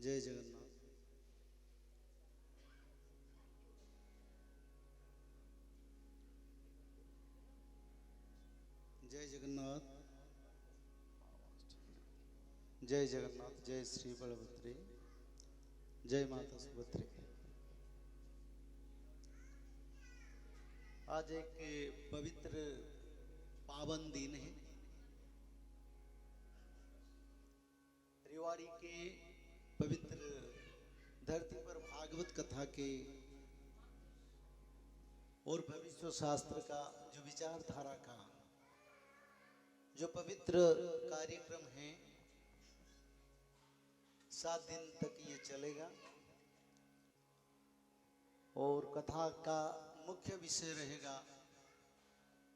जय जगन्नाथ। जय जगन्नाथ। जय जगन्नाथ। जय श्री बलभद्रे। जय माता सुभद्रे। आज एक पवित्र पावन दिन है। रेवाड़ी के पवित्र धरती पर भागवत कथा के और भविष्य शास्त्र का जो विचारधारा का जो पवित्र कार्यक्रम है, 7 दिन तक ये चलेगा और कथा का मुख्य विषय रहेगा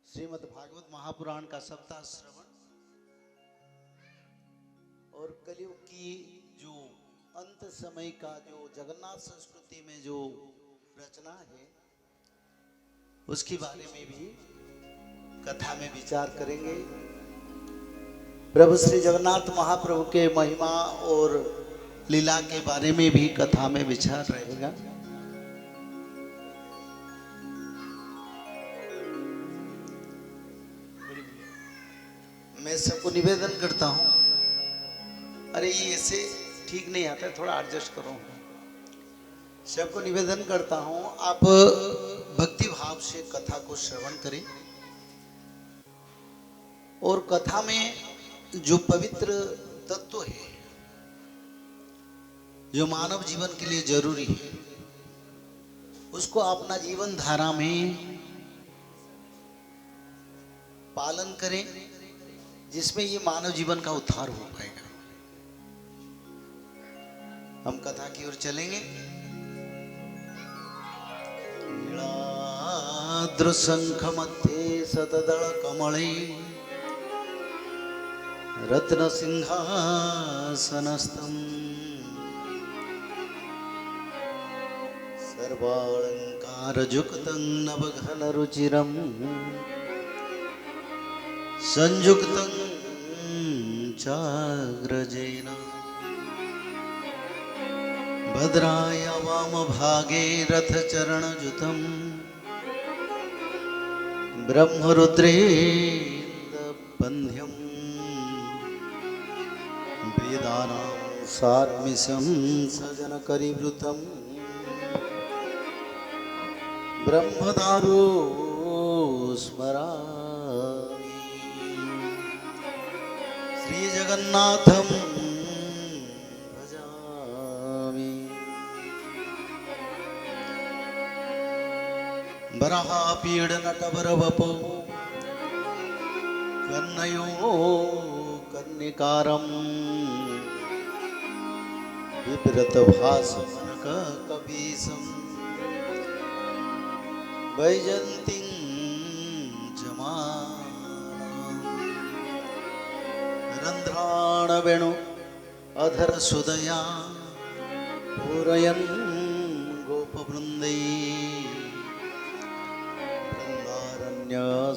श्रीमद् भागवत महापुराण का सप्ताह श्रवण और कलयुग की जो अंत समय का जो जगन्नाथ संस्कृति में जो रचना है उसके बारे में भी कथा में विचार करेंगे। प्रभु श्री जगन्नाथ महाप्रभु के महिमा और लीला के बारे में भी कथा में विचार रहेगा। मैं सबको निवेदन करता हूं, अरे ये ऐसे ठीक नहीं आता, थोड़ा एडजस्ट करो। सबको निवेदन करता हूं, आप भक्ति भाव से कथा को श्रवण करें और कथा में जो पवित्र तत्व है जो मानव जीवन के लिए जरूरी है उसको अपना जीवन धारा में पालन करें, जिसमें ये मानव जीवन का उद्धार हो पाएगा। हम कथा की ओर चलेंगे। नीलाद्रशंख मध्ये सतदल कमले रत्न सिंहासनस्थं सर्वालंकारयुक्तं नवघन रुचिरं संयुक्तं चाग्रजेन भद्राय वामभागे रथचरणयुतं ब्रह्मरुद्रेन्द्रवन्द्यं वेदानां सारमिशं सजनकरिवृतं ब्रह्मदारो स्मरामि। श्रीजगन्नाथं बराहपीड नटवरवपो कन्नयो कन्निकारं बिभ्रतभासमनककपीशं वैजयन्तीं जमानां रन्ध्राणवेणु अधरसुदया पूरयन् गोपवृन्दै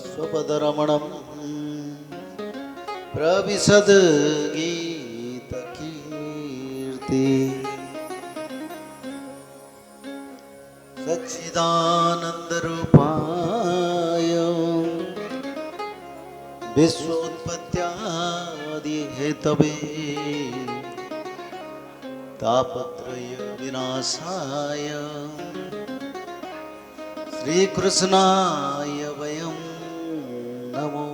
स्वपदरमणं प्रविशद गीतकीर्ति सच्चिदानन्दरूपाय विश्वोत्पत्त्यादिहेतवे तापत्रय विनाशाय श्रीकृष्णाय वयं नमो।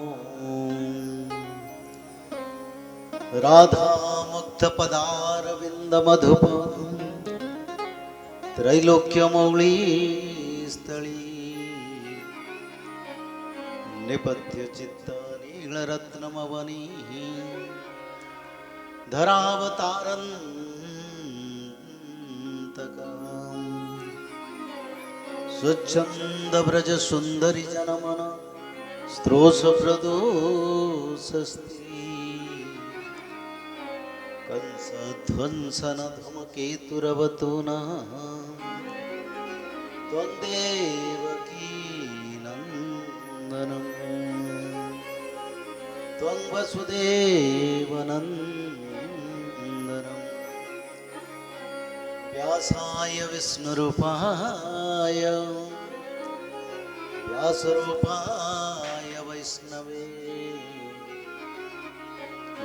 राधा मुक्त पदारविंद मधुप त्रैलोक्यमौली स्थली निपत्य चित्त नीलरत्नमवनी धरावतारन्तकम् स्वच्छंद ब्रज सुंदरी जनमन स्त्रोष प्रदोषस्ति कंस ध्वंसन धूमकेतुरवतु नः त्वं देवकी नंदनं त्वं वसुदेव नंदनं व्यासाय विष्णुरूपाय व्यासरूपाय वैष्णवे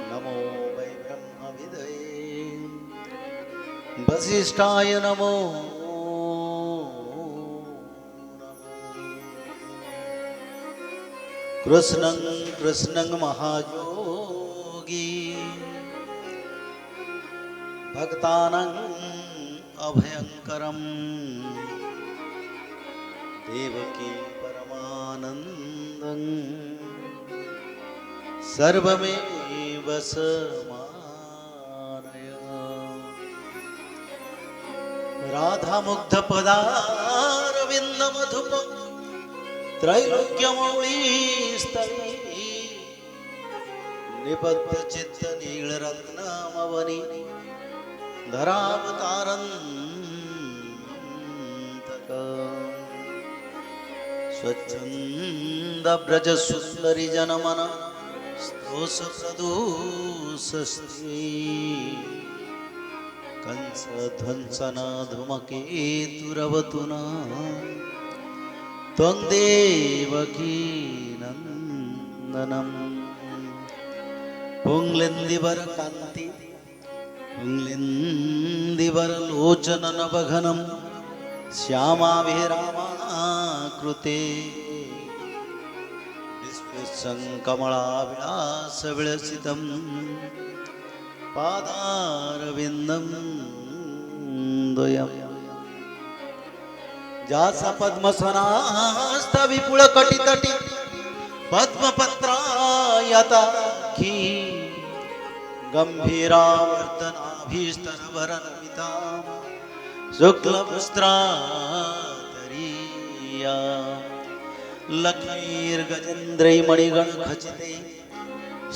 नमो वै ब्रह्मविदये वसिष्ठाय नमो कृष्णं कृष्णं महायोगी भक्तानां अभयंकरं देवकी परमानंदं सर्वमेव समानय राधा मुग्ध पदारविंद मधुप त्रैलोक्यमौळीस्तवे निबद्ध चित्त नीलरत्नामवनि धरावतारन्तक स्वच्छन्द ब्रज सुंदरी जनमन स्तोष प्रदूषस्त्री कंस ध्वंसन धूमकेतुरवतुना त्वं देवकी नंदनम पुंलिंदिवर कांति पुंलिंदिवर लोचन नभघनम श्यामाभिरामाकृते विस्पृशं कमलाविलास विलसितं पादारविन्दं द्वयम् जासा पद्मसनास्थ विपुल कटितटी पद्मपत्रायताखी गंभीरावर्तनाभीस्तरभरनमिता शुक्लवस्त्रातरीया लक्ष्मीर्गजेन्द्रैर्मणिगणखचिते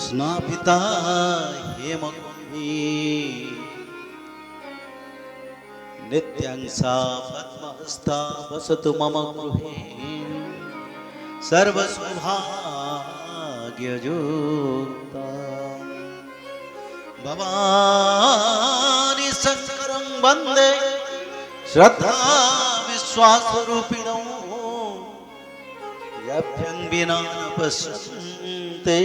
स्नापिता हेमकुम्भी नित्यं सा पद्महस्ता वसतु मम गृहे सर्वसौभाग्ययुक्ता भवानी शंकरं वन्दे श्रद्धा विश्वासरूपिणौ यभ्यं विना न पश्यन्ते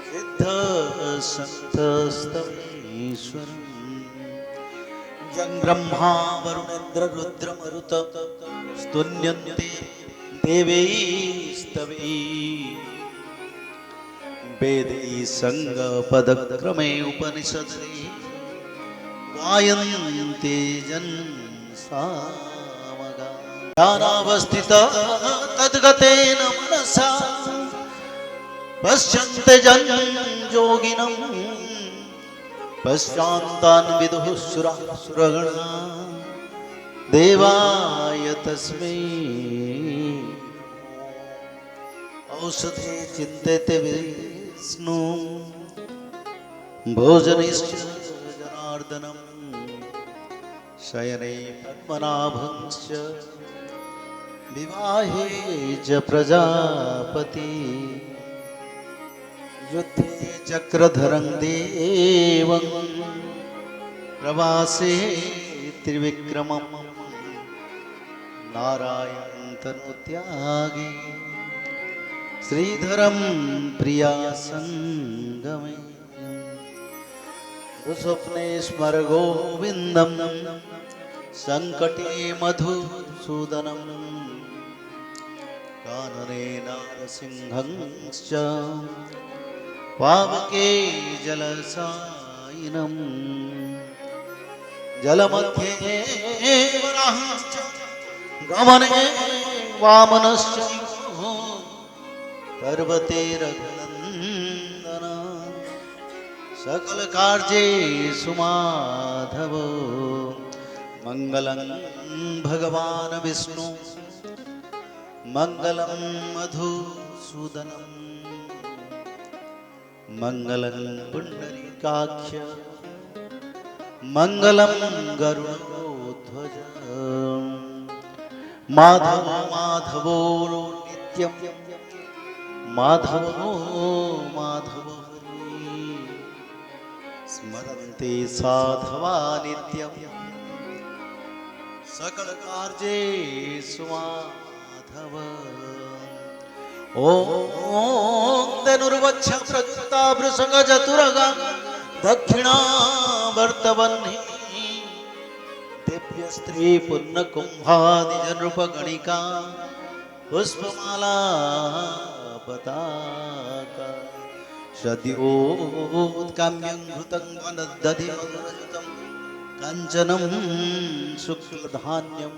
सिद्धसन्तस्तमीश्वरम् यं ब्रह्मा वरुणेन्द्र रुद्र मरुत स्तुन्यन्ते देवैस्तवै वेदै संगपदक्रमे उपनिषदे गायन्ते जनसामगा ध्यानावस्थित तद्गतेन मनसा पश्यन्ते जनयोगिनं पश्चान्तान् विदुः सुरासुरगणा देवाय तस्मै औषधे चिन्तयते विष्णु भोजनेश्च जनार्दनं शयने पद्मनाभंश्च विवाहे च प्रजापति युद्धे चक्रधरं देवं प्रवासे त्रिविक्रमं नारायणं तनुत्यागे श्रीधरं प्रियासंगमे दुःस्वप्ने स्मर गोविन्दं संकटे मधुसूदनं कानने नारसिंहंश्च पावके जलसायिनं जलमध्ये वराहश्च गमने वामनश्च पर्वते रघुनन्दन सकल कार्ये माधव मंगलं भगवान विष्णु मंगलं मधुसूदनं मंगलं पुंडरीकाक्ष मंगलं गरुड़ध्वज माधव माधवो नित्यं माधवो माधव स्मरन्ते साधवा नित्यं सकल कार्ये माधव। ओम धनुर्वक्ष प्रकृता वृषंग चतुरगा दक्षिणा वर्तवन्हि दिव्य स्त्री पुण्य कुंभादि जनरूप गणिका पुष्पमाला पताका सद्योत्काम्यं घृतं वनदधि मधुरयुतं काञ्चनं शुक्लधान्यं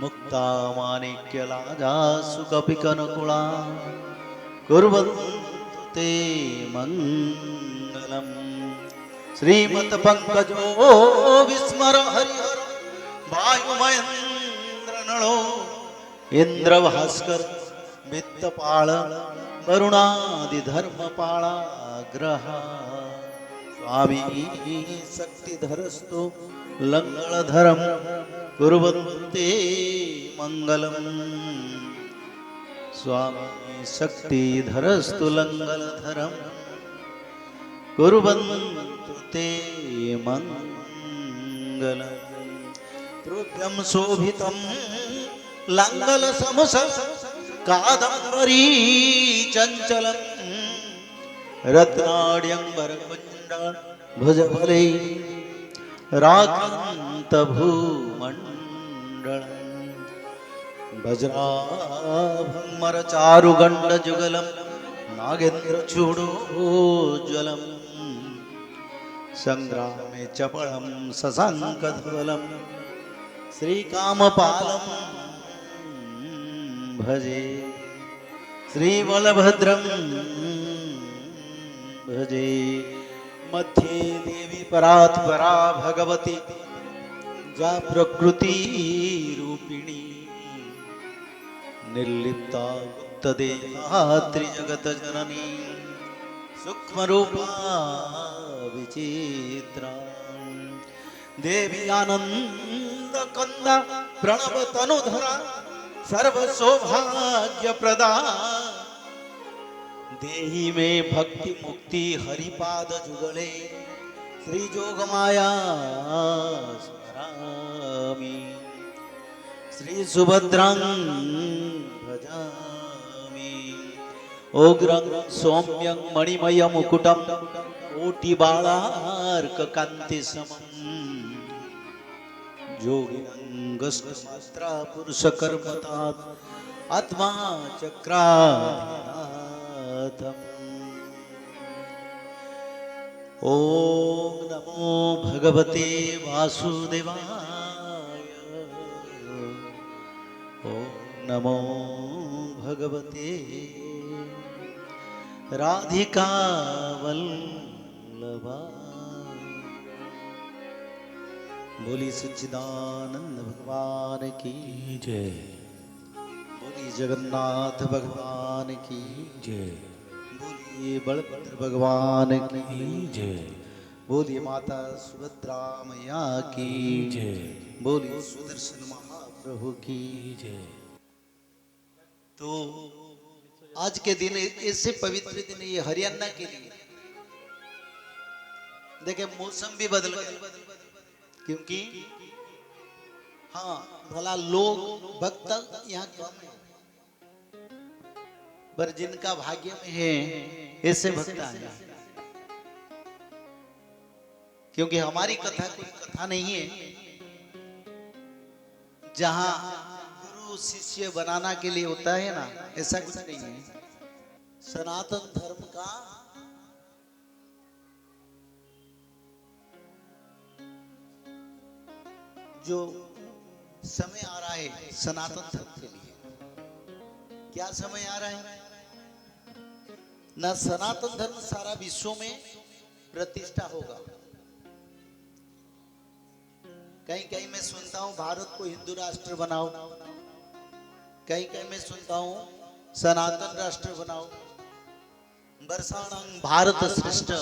मुक्ता माणिक्यलाजा सुकपिकनकुला कुर्वन्तु ते मङ्गलम्। श्रीमत्पङ्कजो विस्मर हरिहर वायुमयेन्द्रनलो इन्द्रभास्कर वित्तपाल वरुणादिधर्मपालाग्रह स्वामी शक्तिधरस्तु लङ्गलधरं कुर्वन्ते मङ्गलम्। स्वामी शक्तिधरस्तु लङ्गलधरं कुर्वन्तु ते मङ्गलम्। तुभ्यं शोभितं लङ्गलसमुष कादम्बरी चञ्चलं रत्नाड्यम्बरकुण्डल भुजबलै राकान्तभूमण्डलम् वज्राभङ्मरचारुगण्डजुगलं नागेन्द्रचूडोज्ज्वलं सङ्ग्रामे चपलं शशाङ्कधवलं श्रीकामपालं भजे श्रीबलभद्रं भजे। मध्ये देवी परात्परा भगवती जा प्रकृति रूपिणी निर्लिप्ता गुप्तदेहात्रि जगत जननी सूक्ष्मरूपा विचित्रा देवी आनंद कंदा प्रणव तनुधरा सर्व सौभाग्य प्रदा देहि में भक्ति मुक्ति हरिपाद जुगले श्री जोगमाया स्मरामि श्री सुभद्रां भजामि उग्रं सौम्यं मणिमय मुकुटं कोटिबालार्ककान्तिसमं योगिनंगस्मात्रा पुरुषकर्मतात् आत्मा चक्राधिनाथम्। ओम नमो भगवते वासुदेवाय ओम नमो भगवते राधिका वल्लभाय। बोली सच्चिदानंद भगवान की जय। बोली जगन्नाथ भगवान की जय। बोलिए बलभद्र भगवान की जय। बोलिए माता सुभद्रा मैया की जय। बोलिए सुदर्शन महाप्रभु की जय। तो आज के दिन ऐसे पवित्र दिन ये हरियाणा के लिए देखे मौसम भी बदल गया क्योंकि हाँ भला लोग भक्त यहाँ कम है पर जिनका भाग्य में है ऐसे भक्त आए क्योंकि हमारी कथा कोई कथा नहीं है जहां गुरु शिष्य बनाना के लिए होता है ना, ऐसा कुछ नहीं है। सनातन धर्म का जो समय आ रहा है सनातन धर्म के लिए, क्या समय आ रहा है ना, सनातन धर्म सारा विश्व में प्रतिष्ठा होगा। कहीं कहीं मैं सुनता हूं भारत को हिंदू राष्ट्र बनाओ, कहीं कहीं मैं सुनता हूं सनातन राष्ट्र बनाओ। वर्षाणां भारत श्रेष्ठ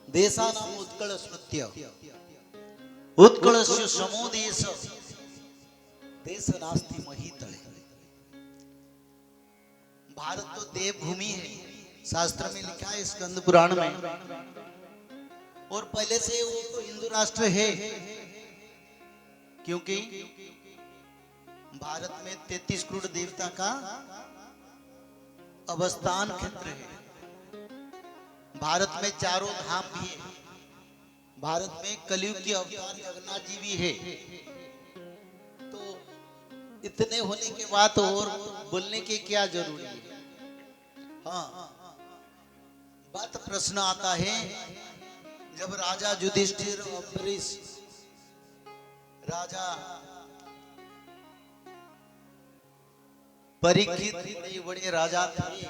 देशानां उत्कल स्मृत्य उत्कलस्य समो देश देश नास्ति महीतले। भारत तो देवभूमि है, शास्त्र में लिखा है, स्कंद पुराण में। और पहले से वो तो हिंदू राष्ट्र है, क्योंकि भारत में 33 करोड़ देवता का अवस्थान क्षेत्र है। भारत में चारों धाम भी है। भारत में कलयुग की अवतार जगन्नाथ जी भी है। तो इतने होने के बाद और बोलने की क्या जरूरी है? हाँ, बात प्रश्न आता है, जब राजा युधिष्ठिर, अम्बरीश, राजा परीक्षित बड़े बड़े राजा थे,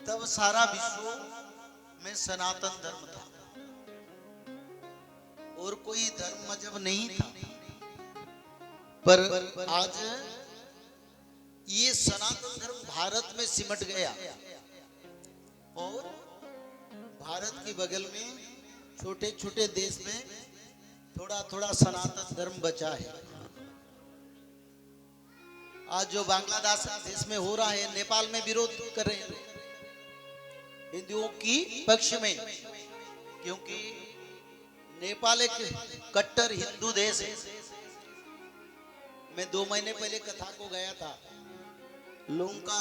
तब सारा विश्व में सनातन धर्म था और कोई धर्म मजहब नहीं था। पर आज ये सनातन धर्म भारत में सिमट गया और भारत के बगल में छोटे छोटे देश में थोड़ा थोड़ा सनातन धर्म बचा है। आज जो बांग्लादेश देश में हो रहा है, नेपाल में विरोध कर रहे हैं हिंदुओं की पक्ष में, क्योंकि नेपाल एक कट्टर हिंदू देश है। मैं 2 महीने पहले कथा को गया था। लोगों का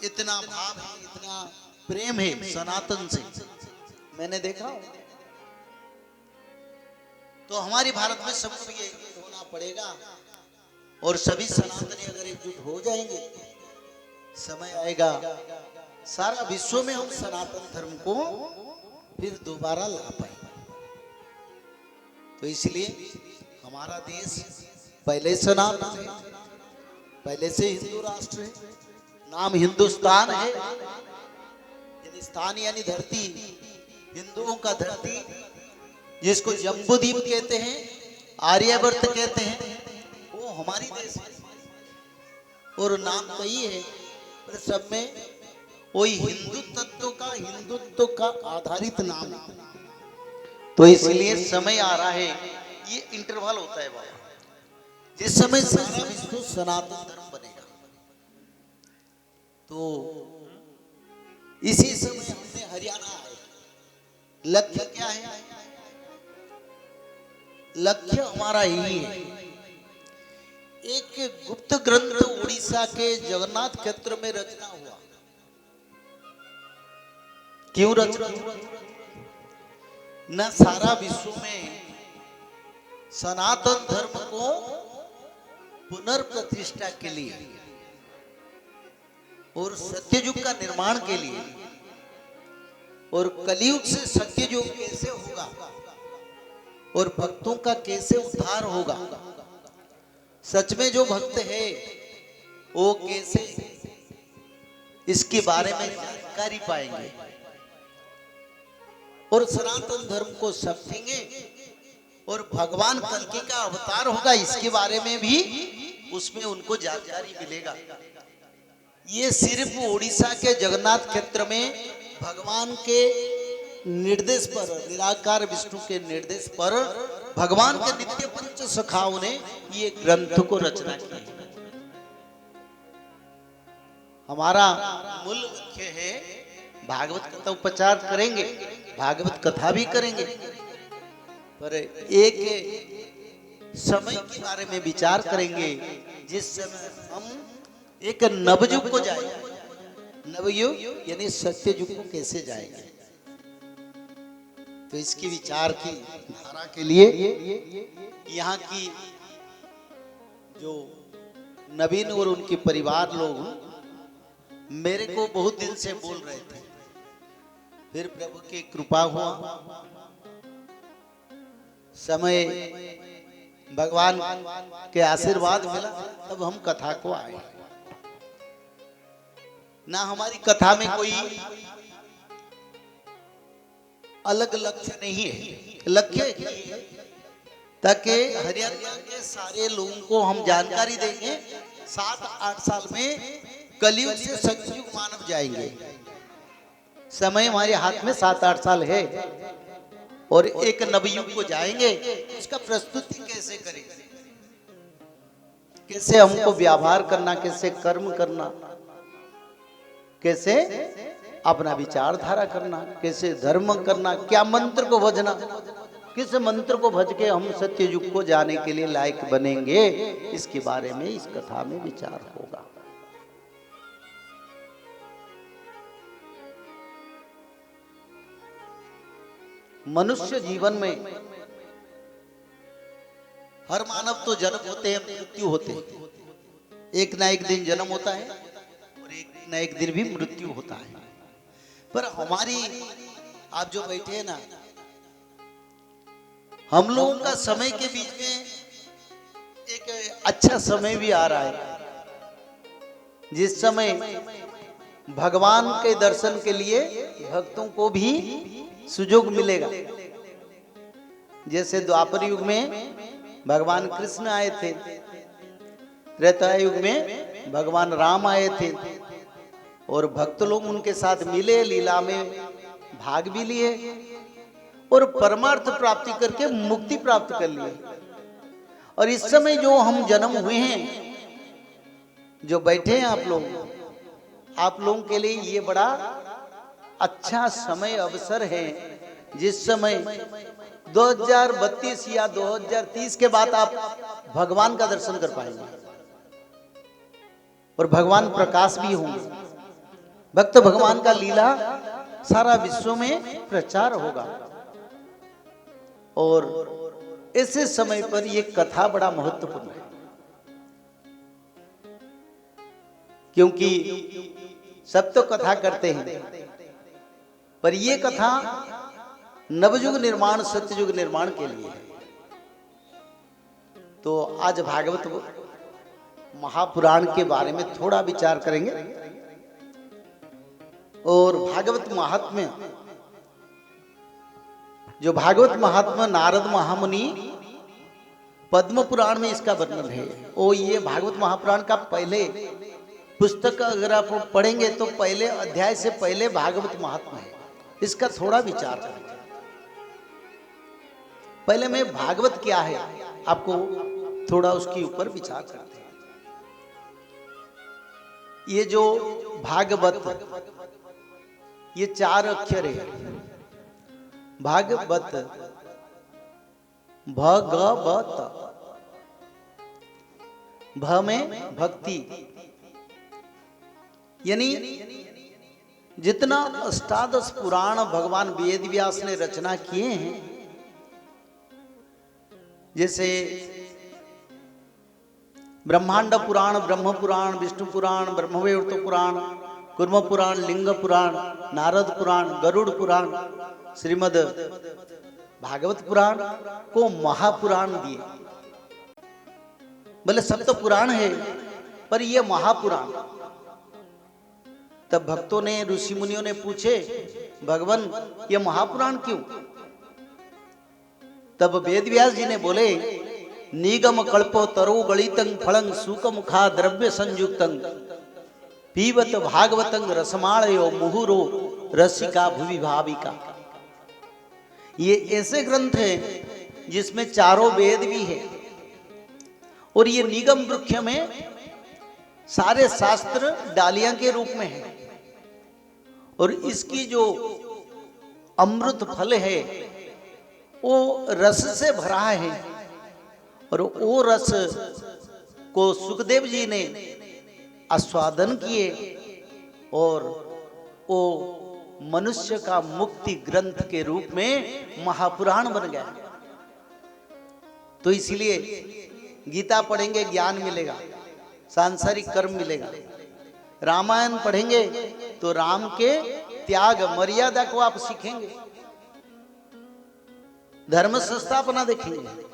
इतना भाव है, इतना प्रेम है सनातन से, मैंने देखा। तो हमारी भारत में सबको ये होना पड़ेगा और सभी सनातनी अगर एकजुट हो जाएंगे, समय आएगा सारा विश्व में हम सनातन धर्म को फिर दोबारा ला पाएंगे। तो इसलिए हमारा देश पहले सनातन है, पहले से हिंदू राष्ट्र है, नाम हिंदुस्तान है। हिंदुस्तान यानी धरती, हिंदुओं का धरती, जिसको जम्बूद्वीप कहते हैं, आर्यवर्त कहते हैं, वो हमारी देश है। और नाम तो ही है, पर सब में वही हिंदुत्व का आधारित नाम है। तो इसलिए समय आ रहा है, ये इंटरवल होता है बाबा, जिस समय सारा विश्व सनातन धर्म बनेगा। तो इसी समय हमने हरियाणा आए। लक्ष्य क्या है? लक्ष्य हमारा यही है। एक गुप्त ग्रंथ उड़ीसा के जगन्नाथ क्षेत्र में रचना हुआ। क्यों रचना हुआ? न सारा विश्व में सनातन धर्म को पुनर्प्रतिष्ठा के लिए और सत्ययुग का निर्माण के लिए, और कलयुग से सत्ययुग कैसे होगा और भक्तों का कैसे उद्धार होगा, सच में जो भक्त है वो कैसे इसके बारे में जानकारी पाएंगे और सनातन धर्म को समझेंगे, और भगवान कल्कि का अवतार होगा इसके बारे में भी उसमें उनको जानकारी मिलेगा। ये सिर्फ उड़ीसा के जगन्नाथ क्षेत्र में भगवान के निर्देश पर, निराकार विष्णु के निर्देश पर भगवान के नित्य पंच सखाओं ने ये ग्रंथ को रचना की। हमारा मूल मुख्य है भागवत कथा उपचार करेंगे, भागवत कथा भी करेंगे, पर एक समय के बारे में विचार करेंगे जिस समय हम एक नवयुग को जाएंगे। नवयुग यानी सत्ययुग को कैसे जाएंगे। तो इसकी विचार की धारा के लिए यहाँ की जो नवीन और उनके परिवार लोग मेरे को बहुत दिल से बोल रहे थे, फिर प्रभु की कृपा हुआ, समय भगवान के आशीर्वाद मिला, तब हम कथा को आए। ना हमारी कथा में कोई अलग लक्ष्य नहीं है। लक्ष्य ताकि हरियाणा के सारे लोगों को हम जानकारी देंगे। 7-8 साल में कलयुग से सतयुग मानव जाएंगे। समय हमारे हाथ में 7-8 साल है और एक नवयुग को जाएंगे। उसका प्रस्तुति कैसे करेंगे, कैसे हमको व्यवहार करना, कैसे कर्म करना, कैसे अपना विचारधारा करना, कैसे धर्म करना, क्या मंत्र को भजना, किस मंत्र को भज के हम सत्य युग को जाने के लिए लायक बनेंगे, इसके बारे में इस कथा में विचार होगा। मनुष्य जीवन में हर मानव तो जन्म होते हैं, मृत्यु होते हैं। एक ना एक दिन जन्म होता है और एक ना एक दिन भी मृत्यु होता है। पर हमारी, आप जो बैठे हैं ना, हम लोगों का समय के बीच में एक अच्छा समय भी आ रहा है, जिस समय भगवान के दर्शन के लिए भक्तों को भी सुयोग मिलेगा। जैसे द्वापर युग में भगवान कृष्ण आए थे, त्रेता युग में भगवान राम आए थे, और भक्त लोग उनके साथ मिले, लीला में भाग भी लिए और परमार्थ प्राप्ति करके मुक्ति प्राप्त कर लिए। और इस समय जो हम जन्म हुए हैं, जो बैठे हैं आप लोगों के लिए ये बड़ा अच्छा समय, अवसर है, जिस समय 2032 या 2030 के बाद आप भगवान का दर्शन कर पाएंगे और भगवान प्रकाश भी होंगे। भक्त भगवान का लीला सारा विश्व में प्रचार होगा। और ऐसे समय पर यह कथा बड़ा महत्वपूर्ण है, क्योंकि सब तो कथा करते हैं, पर यह कथा नवयुग निर्माण, सत्ययुग निर्माण के लिए है। तो आज भागवत महापुराण के बारे में थोड़ा विचार करेंगे। और भागवत महात्म्य, जो भागवत महात्म्य नारद महामुनि पद्म पुराण में इसका वर्णन है। वो ये भागवत महापुराण का पहले पुस्तक अगर आप पढ़ेंगे तो पहले अध्याय से पहले भागवत महात्म्य है, इसका थोड़ा विचार करेंगे। पहले मैं भागवत क्या है आपको थोड़ा उसके ऊपर विचार करते हैं। ये जो भागवत, ये 4 अक्षर है। भागवत, भगवत, भ में भक्ति, यानी जितना अष्टादश पुराण भगवान वेद व्यास ने रचना किए हैं, जैसे ब्रह्मांड पुराण, ब्रह्म पुराण, विष्णु पुराण, ब्रह्मवैवर्त पुराण, कूर्म पुराण, लिंग पुराण, नारद पुराण, गरुड़ पुराण, श्रीमद भागवत पुराण को महापुराण दिए। भले सब तो पुराण है, पर ये महापुराण। तब भक्तों ने, ऋषि मुनियों ने पूछे, भगवान ये महापुराण क्यों? तब वेद व्यास जी ने बोले, निगम कल्पो तरो गलितं फलं सुकमुखा द्रव्य संयुक्तं पीबत भागवतं रसमालयो मुहुरो रसिका भुवि भाविका। ये ऐसे ग्रंथ हैं जिसमें चारों वेद भी है, और ये निगम वृक्ष में सारे शास्त्र डालियां के रूप में है, और इसकी जो अमृत फल है वो रस से भरा है। और वो रस को सुखदेव जी ने आस्वादन किए, और वो मनुष्य का मुक्ति ग्रंथ के रूप में महापुराण बन गया। तो इसलिए गीता पढ़ेंगे ज्ञान मिलेगा, सांसारिक कर्म मिलेगा। रामायण पढ़ेंगे तो राम के त्याग मर्यादा को आप सीखेंगे, धर्म संस्थापना देखेंगे।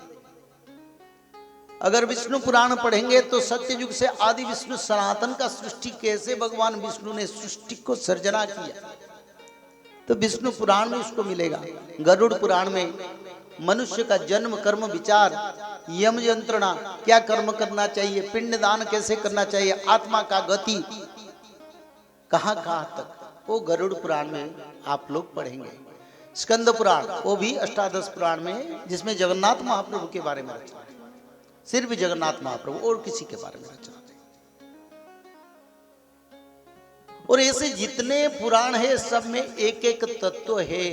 अगर विष्णु पुराण पढ़ेंगे तो सत्य युग से आदि विष्णु सनातन का सृष्टि कैसे भगवान विष्णु ने सृष्टि को सर्जना किया, तो विष्णु पुराण में उसको मिलेगा। गरुड़ पुराण में मनुष्य का जन्म, कर्म, विचार, यम यंत्रणा, क्या कर्म करना चाहिए, पिंडदान कैसे करना चाहिए, आत्मा का गति कहां कहां तक, वो गरुड़ पुराण में आप लोग पढ़ेंगे। स्कंद पुराण, वो भी अष्टादश पुराण में, जिसमें जगन्नाथ महाप्रभु के बारे में रचना है। सिर्फ जगन्नाथ महाप्रभु, और किसी के बारे में रचना नहीं। और ऐसे जितने पुराण है सब में एक एक तत्व है,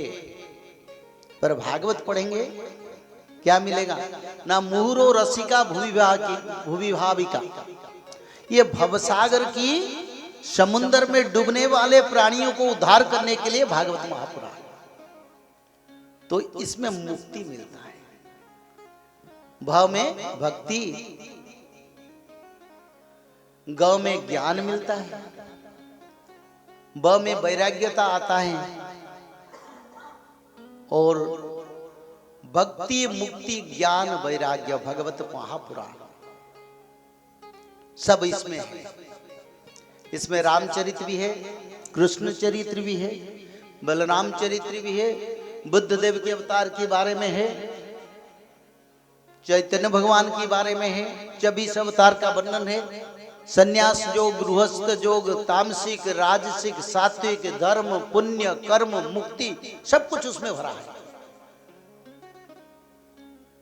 पर भागवत पढ़ेंगे क्या मिलेगा? ना मुहुरो रसिका भूविभाविका, ये भवसागर की समुद्र में डूबने वाले प्राणियों को उद्धार करने के लिए भागवत महापुराण, तो इसमें मुक्ति मिलता है। भाव में भक्ति, ग में ज्ञान मिलता है, ब में वैराग्यता आता है, और भक्ति मुक्ति ज्ञान वैराग्य भगवत महापुराण सब इसमें है। इसमें रामचरित्र भी है, कृष्ण चरित्र भी है, बलराम चरित्र भी है, बुद्ध देव के अवतार के बारे में है, चैतन्य भगवान के बारे में है, 24 अवतार का वर्णन है, संन्यास योग, गृहस्थ योग, तामसिक, राजसिक, सात्विक, धर्म, पुण्य, कर्म, मुक्ति, सब कुछ उसमें भरा है।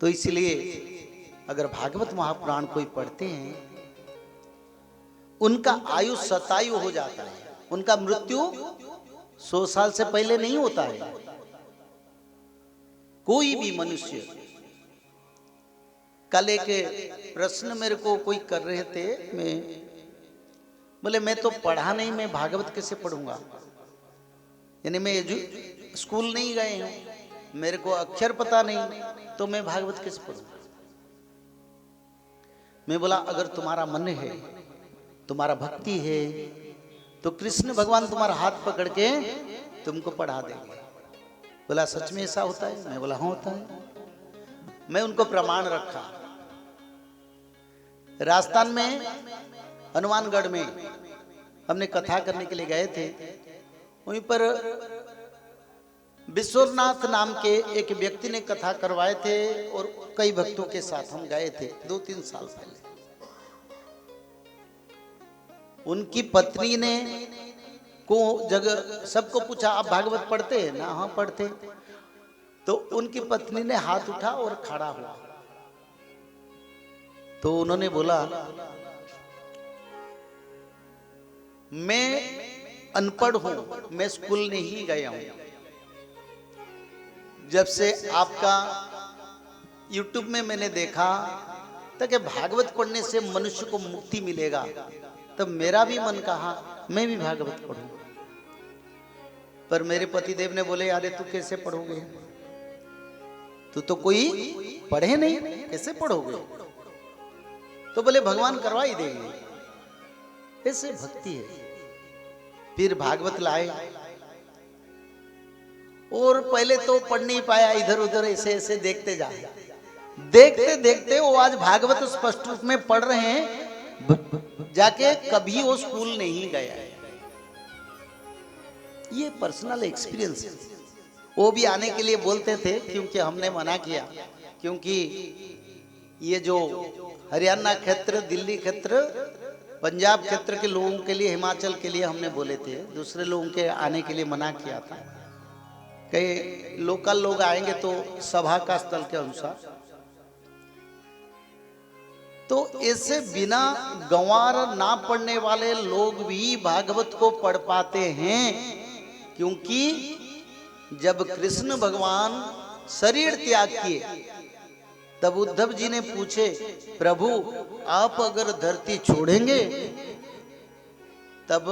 तो इसलिए अगर भागवत महापुराण कोई पढ़ते हैं, उनका आयु शतायु हो जाता है, उनका मृत्यु 100 साल से पहले नहीं होता है। कोई भी मनुष्य, कल एक प्रश्न मेरे को कोई कर रहे थे, मैं बोले मैं तो पढ़ा नहीं, मैं भागवत कैसे पढ़ूंगा? यानी मैं स्कूल नहीं गए हूं, मेरे को अक्षर पता नहीं, तो मैं भागवत कैसे पढ़ूंगा? मैं बोला अगर तुम्हारा मन है, तुम्हारा भक्ति है, तो कृष्ण भगवान तुम्हारा हाथ पकड़ के तुमको पढ़ा देंगे। बोला सच में ऐसा होता है? मैं बोला हाँ होता है। मैं उनको प्रमाण रखा। राजस्थान में हनुमानगढ़ में हमने कथा करने के लिए गए थे, वहीं पर विश्वनाथ नाम के एक व्यक्ति ने कथा करवाए थे, और कई भक्तों के साथ हम गए थे 2-3 साल पहले। उनकी पत्नी ने को जगह सबको पूछा आप भागवत पढ़ते हैं ना? हाँ पढ़ते। तो उनकी पत्नी ने हाथ उठा और खड़ा हुआ, तो उन्होंने बोला मैं अनपढ़ हूं, मैं स्कूल नहीं गया हूं, जब से आपका YouTube में मैंने देखा ताकि भागवत पढ़ने से मनुष्य को मुक्ति मिलेगा, तब मेरा भी मन कहा मैं भी भागवत पढ़ूं। पर मेरे पतिदेव ने बोले अरे तू कैसे पढ़ोगे, तू तो कोई पढ़े नहीं, कैसे पढ़ोगे? तो बोले भगवान करवा ही देंगे। ऐसे भक्ति है। फिर भागवत लाए, और पहले तो पढ़ नहीं पाया, इधर उधर ऐसे ऐसे देखते जा, देखते देखते वो आज भागवत स्पष्ट रूप में पढ़ रहे हैं, जाके कभी वो स्कूल नहीं गया है। ये पर्सनल एक्सपीरियंस है। वो भी आने के लिए बोलते थे, क्योंकि हमने मना किया, क्योंकि ये जो हरियाणा क्षेत्र, दिल्ली क्षेत्र, पंजाब क्षेत्र के लोगों के लिए, हिमाचल के लिए हमने बोले थे, दूसरे लोगों के आने के लिए मना किया था। कई लोकल लोग आएंगे तो सभा का स्थल के अनुसार। तो ऐसे बिना गंवार ना पढ़ने वाले लोग भी भागवत को पढ़ पाते हैं, क्योंकि जब कृष्ण भगवान शरीर त्याग किए, तब उद्धव जी ने पूछे प्रभु आप अगर धरती छोड़ेंगे तब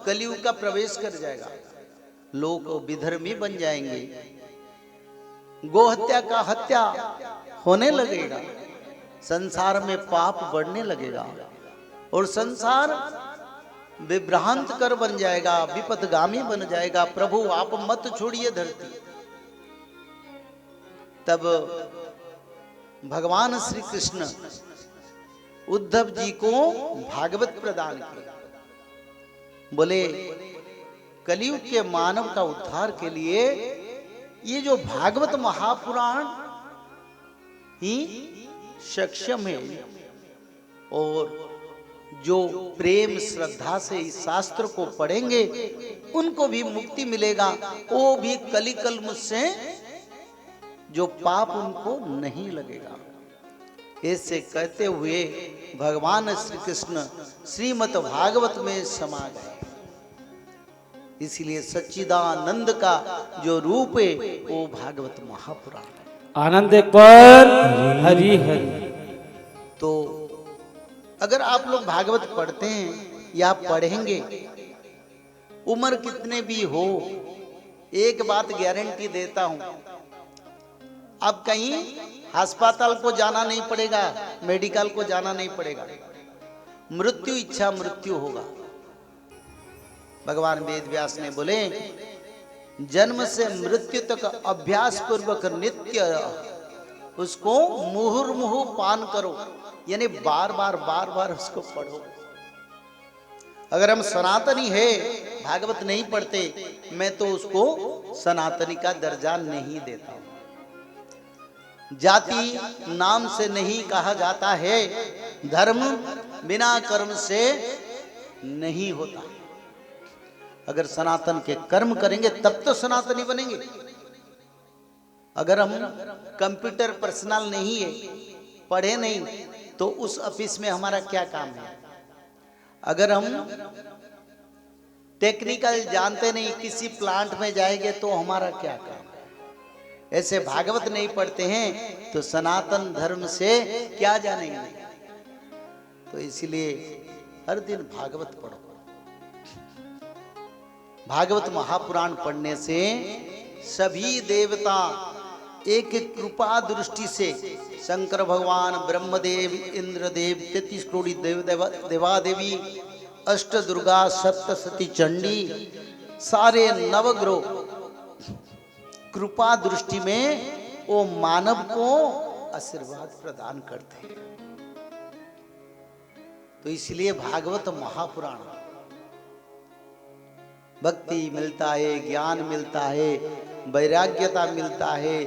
कलयुग का प्रवेश कर जाएगा, लोग विधर्मी बन जाएंगे, गोहत्या का हत्या होने लगेगा, संसार में पाप बढ़ने लगेगा, और संसार विभ्रांत कर बन जाएगा, विपथगामी बन जाएगा, प्रभु आप मत छोड़िए धरती। तब भगवान श्री कृष्ण उद्धव जी को भागवत प्रदान किया। बोले कलयुग के मानव का उद्धार के लिए ये जो भागवत महापुराण ही सक्षम है, और जो प्रेम श्रद्धा से इस शास्त्र को पढ़ेंगे उनको भी मुक्ति मिलेगा, वो भी कली कलमुष से जो पाप उनको नहीं लगेगा। ऐसे कहते हुए भगवान श्री कृष्ण श्रीमद् भागवत में समा गए। इसलिए सच्चिदानंद का जो रूप है वो भागवत महापुराण है। आनंद एक बार हरि हरि। तो अगर आप लोग भागवत पढ़ते हैं या पढ़ेंगे, उम्र कितने भी हो, एक बात गारंटी देता हूं, अब कहीं अस्पताल को जाना नहीं पड़ेगा, मेडिकल को जाना नहीं पड़ेगा, मृत्यु इच्छा मृत्यु होगा। भगवान वेद व्यास ने बोले जन्म से मृत्यु तक अभ्यास पूर्वक नित्य उसको मुहुर्मुहु पान करो, यानी बार बार उसको पढ़ो। अगर हम सनातनी है भागवत नहीं पढ़ते, मैं तो उसको सनातनी का दर्जा नहीं देता हूं। जाति नाम से नहीं कहा जाता है, धर्म बिना कर्म से नहीं होता। अगर सनातन के कर्म करेंगे तब तो सनातनी बनेंगे। अगर हम कंप्यूटर पर्सनल नहीं है, पढ़े नहीं, तो उस ऑफिस में हमारा क्या काम है। अगर हम टेक्निकल जानते नहीं, किसी प्लांट में जाएंगे तो हमारा क्या काम है। ऐसे भागवत नहीं पढ़ते हैं तो सनातन धर्म से क्या जानेंगे। तो इसलिए हर दिन भागवत पढ़ो। भागवत महापुराण पढ़ने से सभी देवता एक कृपा दृष्टि से, शंकर भगवान, ब्रह्मदेव, इंद्रदेव, 33 करोड़ देवादेवी, अष्ट दुर्गा, सप्तशती चंडी, सारे नवग्रह कृपा दृष्टि में वो मानव को आशीर्वाद प्रदान करते हैं। तो इसलिए भागवत महापुराण भक्ति मिलता है, ज्ञान मिलता है, वैराग्यता मिलता है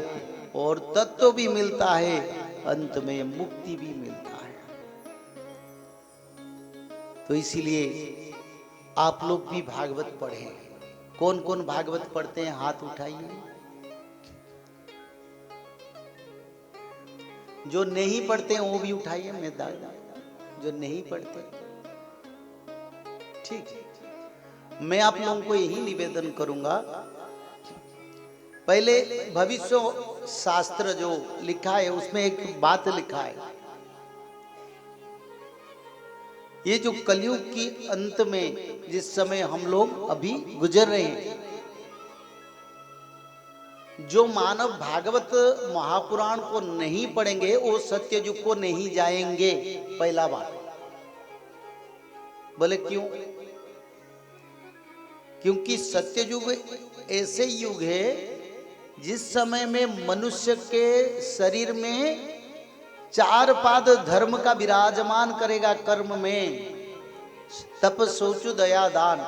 और तत्व भी मिलता है, अंत में मुक्ति भी मिलता है। तो इसीलिए आप लोग भी भागवत पढ़ें। कौन कौन भागवत पढ़ते हैं हाथ उठाइए। जो नहीं पढ़ते हैं वो भी उठाइए, मैं दादा जो नहीं पढ़ते। ठीक है, मैं आप लोगों को यही निवेदन करूंगा, पहले भविष्य शास्त्र जो लिखा है उसमें एक बात लिखा है, ये जो कलयुग की अंत में जिस समय हम लोग अभी गुजर रहे हैं, जो मानव भागवत महापुराण को नहीं पढ़ेंगे वो सत्ययुग को नहीं जाएंगे। पहला बात। बोले क्यों? क्योंकि सत्ययुग ऐसे युग है जिस समय में मनुष्य के शरीर में 4 पाद धर्म का विराजमान करेगा कर्म में, तप सोचु दया दान।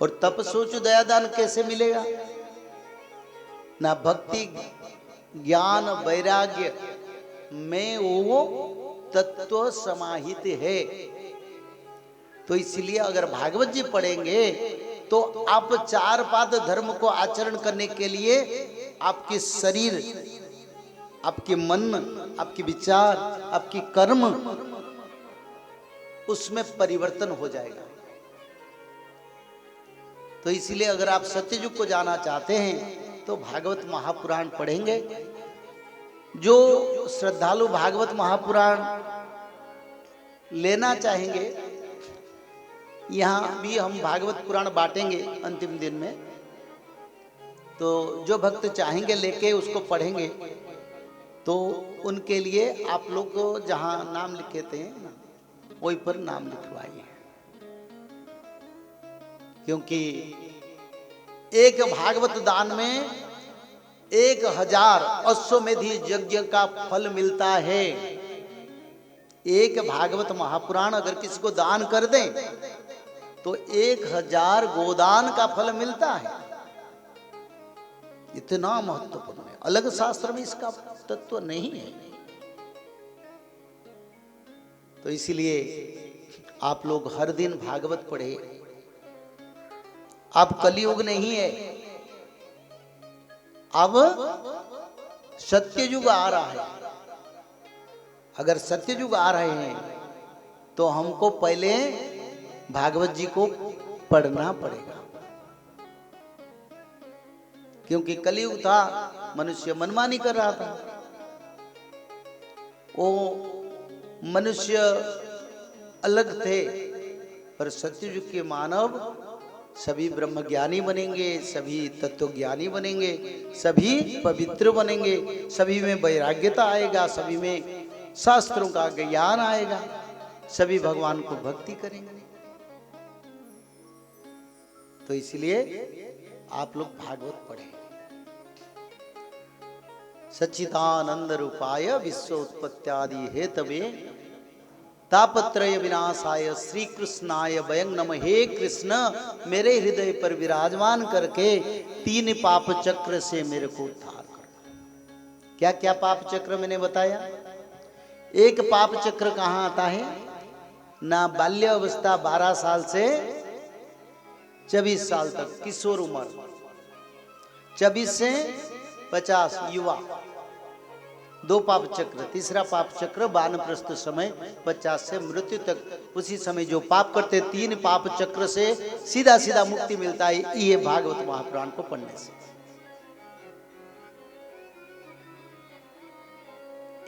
और तप सोचु दया दान कैसे मिलेगा? ना भक्ति ज्ञान वैराग्य में वो तत्व समाहित है। तो इसलिए अगर भागवत जी पढ़ेंगे तो आप 4 पाद धर्म को आचरण करने के लिए आपके शरीर, आपके मन, आपके विचार, आपकी कर्म, उसमें परिवर्तन हो जाएगा। तो इसलिए अगर आप सत्ययुग को जाना चाहते हैं तो भागवत महापुराण पढ़ेंगे। जो श्रद्धालु भागवत महापुराण लेना चाहेंगे, यहाँ भी हम भागवत पुराण बांटेंगे अंतिम दिन में, तो जो भक्त चाहेंगे लेके उसको पढ़ेंगे। तो उनके लिए आप लोग को जहाँ नाम लिखते हैं ना, वही पर नाम लिखवाइए। क्योंकि एक भागवत दान में 1000 अश्वमेध यज्ञ का फल मिलता है। एक भागवत महापुराण अगर किसी को दान कर दें तो 1000 गोदान का फल मिलता है। इतना महत्वपूर्ण है, अलग शास्त्र में इसका तत्व नहीं है। तो इसलिए आप लोग हर दिन भागवत पढ़े। अब कलयुग नहीं है, अब सत्ययुग आ रहा है। अगर सत्ययुग आ रहे हैं तो हमको पहले भागवत जी को पढ़ना पड़ेगा, क्योंकि कलयुग था, मनुष्य मनमानी कर रहा था। वो मनुष्य अलग थे, पर सत्ययुग के मानव सभी ब्रह्मज्ञानी बनेंगे, सभी तत्वज्ञानी बनेंगे, सभी पवित्र बनेंगे, सभी में वैराग्यता आएगा, सभी में शास्त्रों का ज्ञान आएगा, सभी भगवान को भक्ति करेंगे। तो इसलिए आप लोग भागवत पढ़ें। सच्चिदानंद रूपाय विश्वोत्पत्त्यादि हेतवे तापत्रय विनाशाय श्री कृष्णाय वयं नमः। हे कृष्ण, मेरे हृदय पर विराजमान करके 3 पाप चक्र से मेरे को उद्धार कर। क्या क्या पाप चक्र मैंने बताया? एक पाप चक्र कहाँ आता है ना? बाल्य अवस्था 12 साल से 24 साल तक, किशोर उम्र, 24 से 50 युवा, 2 पाप चक्र। तीसरा पाप चक्र वानप्रस्थ समय 50 से मृत्यु तक, उसी समय जो पाप करते 3 पाप चक्र से सीधा सीधा मुक्ति मिलता है, ये भागवत महापुराण को पढ़ने से।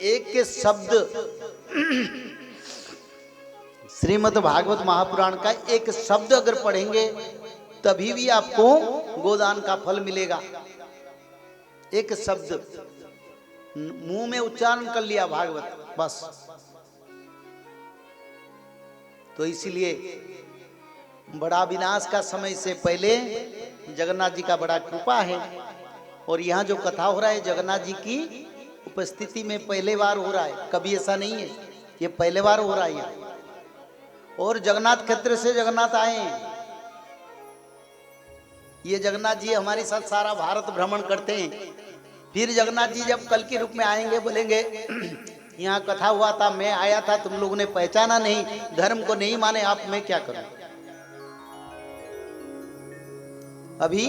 एक के शब्द श्रीमद् भागवत महापुराण का एक शब्द अगर पढ़ेंगे तभी भी आपको गोदान का फल मिलेगा। एक शब्द मुंह में उच्चारण कर लिया भागवत, बस। तो इसलिए बड़ा विनाश का समय से पहले जगन्नाथ जी का बड़ा कृपा है। और यहाँ जो कथा हो रहा है जगन्नाथ जी की उपस्थिति में पहले बार हो रहा है, कभी ऐसा नहीं है, ये पहले बार हो रहा है यहाँ। और जगन्नाथ क्षेत्र से जगन्नाथ आए हैं। ये जगन्नाथ जी हमारे साथ सारा भारत भ्रमण करते हैं। फिर जगन्नाथ जी जब कल के रूप में आएंगे, बोलेंगे यहाँ कथा हुआ था, मैं आया था, तुम लोगों ने पहचाना नहीं, धर्म को नहीं माने आप, मैं क्या करूं। अभी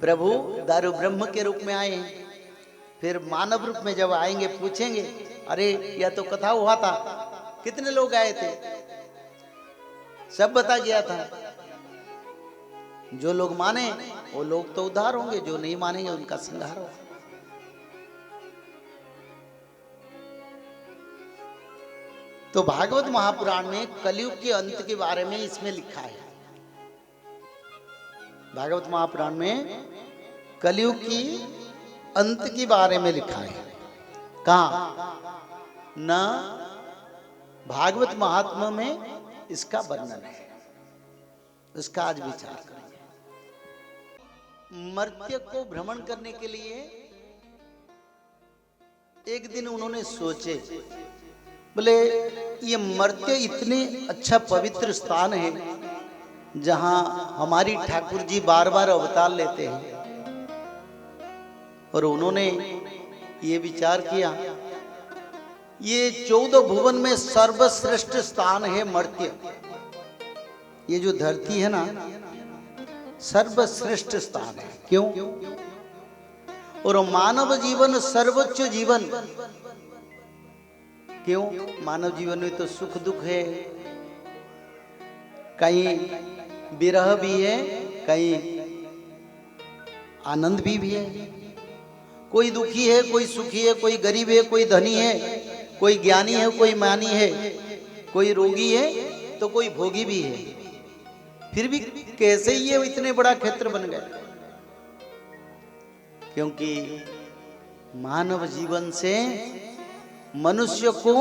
प्रभु दारू ब्रह्म के रूप में आए हैं, फिर मानव रूप में जब आएंगे पूछेंगे, अरे यह तो कथा हुआ था, कितने लोग आए थे? सब बता गया था। जो लोग माने वो लोग तो उद्धार होंगे, जो नहीं मानेंगे उनका संहार होगा। तो भागवत महापुराण में कलयुग के अंत के बारे में इसमें लिखा है। भागवत महापुराण में कलयुग की अंत के बारे में लिखा है। कहाँ? न भागवत महात्मा में इसका वर्णन है, उसका आज विचार करेंगे। मर्त्य को भ्रमण करने के लिए एक दिन उन्होंने सोचे, बोले ये मर्त्य इतने अच्छा पवित्र स्थान है जहां हमारी ठाकुर जी बार बार अवतार लेते हैं। और उन्होंने ये विचार किया, ये 14 भुवन में सर्वश्रेष्ठ स्थान है मर्त्य। ये जो धरती है ना, सर्वश्रेष्ठ स्थान है। क्यों? और मानव जीवन सर्वोच्च जीवन। क्यों? मानव जीवन में तो सुख दुख है, कहीं विरह भी है, कहीं आनंद भी है। कोई दुखी है, कोई सुखी है, कोई गरीब है, कोई धनी है, कोई ज्ञानी है, कोई मानी है, कोई रोगी है तो कोई भोगी भी है। फिर भी कैसे ये इतने बड़ा क्षेत्र बन गए? क्योंकि मानव जीवन से मनुष्य को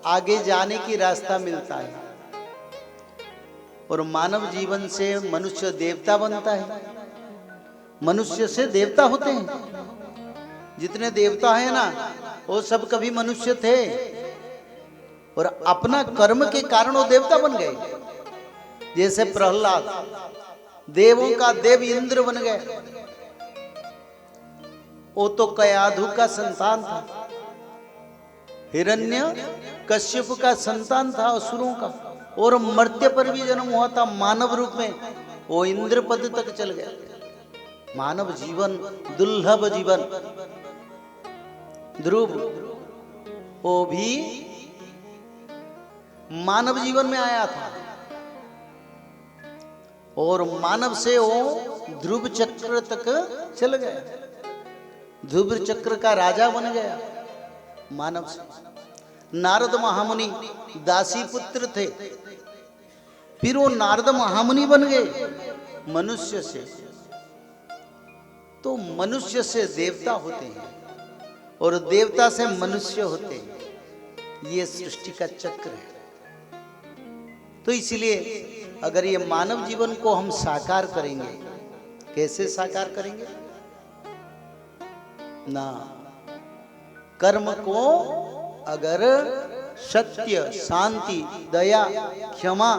आगे जाने की रास्ता मिलता है, और मानव जीवन से मनुष्य देवता बनता है, मनुष्य से देवता होते हैं। जितने देवता हैं ना, वो सब कभी मनुष्य थे, और अपना कर्म के कारण वो देवता बन गए। जैसे प्रहलाद देवों का देव इंद्र बन गए। वो तो कयाधु का संतान था, हिरण्य कश्यप का संतान था, असुरों का, और मर्त्य पर भी जन्म हुआ था मानव रूप में। वो इंद्र पद तक चल गया। मानव जीवन दुर्लभ जीवन। ध्रुव वो भी मानव जीवन में आया था, और मानव से वो ध्रुव चक्र तक चल गया, ध्रुव चक्र का राजा बन गया मानव से। नारद महामुनि दासी पुत्र थे, फिर वो नारद महामुनि बन गए मनुष्य से। तो मनुष्य से देवता होते हैं और देवता से मनुष्य होते हैं, ये सृष्टि का चक्र है। तो इसलिए अगर ये मानव जीवन को हम साकार करेंगे, कैसे साकार करेंगे ना, कर्म को अगर सत्य, शांति, दया, क्षमा,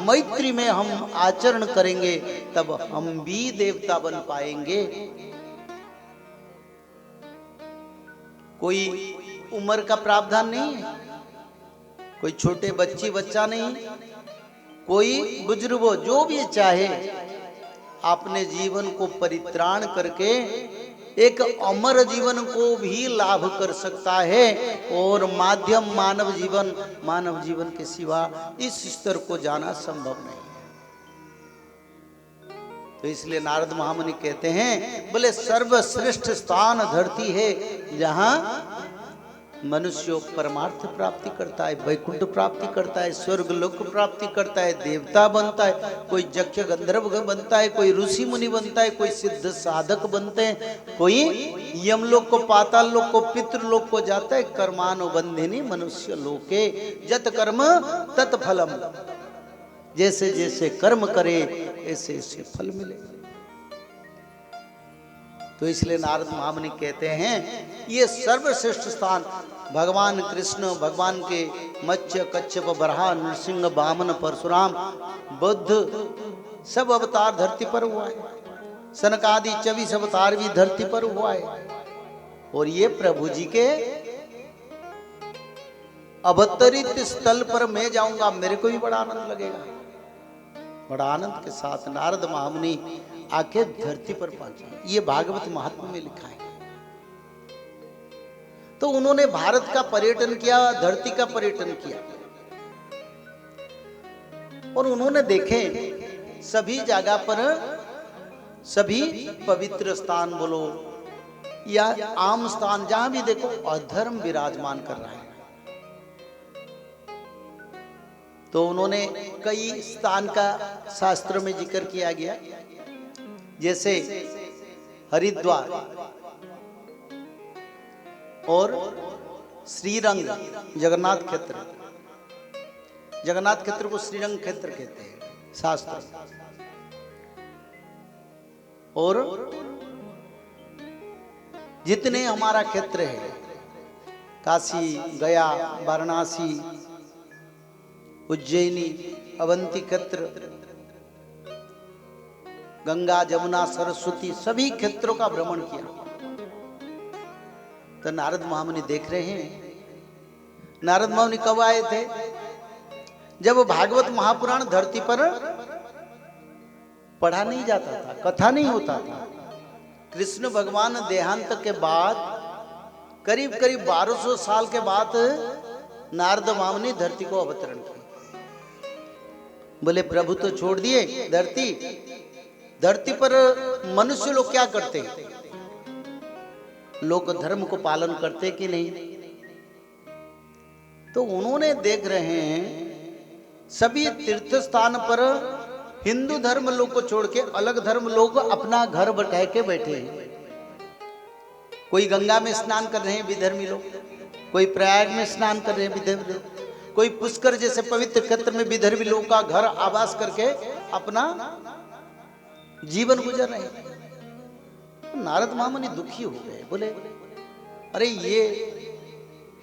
मैत्री में हम आचरण करेंगे तब हम भी देवता बन पाएंगे। कोई उम्र का प्रावधान नहीं है, कोई छोटे बच्चा नहीं, कोई बुजुर्ग हो, जो भी चाहे अपने जीवन को परित्राण करके एक अमर जीवन को भी लाभ कर सकता है। और माध्यम मानव जीवन के सिवा इस स्तर को जाना संभव नहीं है। तो इसलिए नारद महामुनि कहते हैं, बोले सर्वश्रेष्ठ स्थान धरती है जहां मनुष्य परमार्थ प्राप्ति करता है, वैकुंठ प्राप्ति करता है, स्वर्ग लोक प्राप्ति करता है, देवता बनता है, कोई यक्ष गंधर्व बनता है, कोई ऋषि मुनि बनता है, कोई सिद्ध साधक बनते हैं, कोई यमलोक को, पाताल लोक को, पितृलोक को जाता है। कर्मानुबंधिनी मनुष्य लोके जत कर्म तत् फलम, जैसे जैसे कर्म करे ऐसे ऐसे फल मिले। तो इसलिए नारद महामुनि कहते हैं ये सर्वश्रेष्ठ स्थान भगवान कृष्ण, भगवान के मत्स्य, कच्छप, बराह, नृसिंह, वामन, परशुराम, बुद्ध सब अवतार धरती पर हुआ है। सनकादि 24 अवतार भी धरती पर हुआ है। और ये प्रभु जी के अवतरित स्थल पर मैं जाऊंगा, मेरे को भी बड़ा आनंद लगेगा। बड़ा आनंद के साथ नारद महामुनि आके धरती पर पहुंचे। ये भागवत महात्म्य में लिखा है। तो उन्होंने भारत का पर्यटन किया, धरती का पर्यटन किया, और उन्होंने देखे सभी जगह पर, सभी पवित्र स्थान बोलो या आम स्थान, जहां भी देखो अधर्म विराजमान कर रहा है। तो उन्होंने कई स्थान का शास्त्र में जिक्र किया गया, जैसे हरिद्वार और श्रीरंग, जगन्नाथ क्षेत्र। जगन्नाथ क्षेत्र को श्रीरंग क्षेत्र कहते हैं शास्त्र। और जितने हमारा क्षेत्र है, काशी, गया, वाराणसी, उज्जैनी, अवंती क्षेत्र, गंगा, जमुना, सरस्वती, सभी क्षेत्रों का भ्रमण किया। तो नारद महामुनि देख रहे हैं। नारद महामुनि कब आए थे? जब भागवत महापुराण धरती पर पढ़ा नहीं जाता था, कथा नहीं होता था। कृष्ण भगवान देहांत के बाद करीब करीब 1200 साल के बाद नारद महामुनि धरती को अवतरण किया। बोले प्रभु तो छोड़ दिए धरती, धरती पर मनुष्य लोग क्या करते हैं? लोग धर्म को पालन करते कि नहीं? तो उन्होंने देख रहे हैं सभी तीर्थ स्थान पर हिंदू धर्म लोग को छोड़ के अलग धर्म लोग अपना घर बैठा के बैठे हैं। कोई गंगा में स्नान कर रहे हैं विधर्मी लोग, कोई प्रयाग में स्नान कर रहे हैं विधर्मी लोग, कोई पुष्कर जैसे पवित्र क्षेत्र में विधर्मी लोग का घर आवास करके अपना जीवन गुजर रहे हैं। नारद महामुनि दुखी हो गए। बोले अरे ये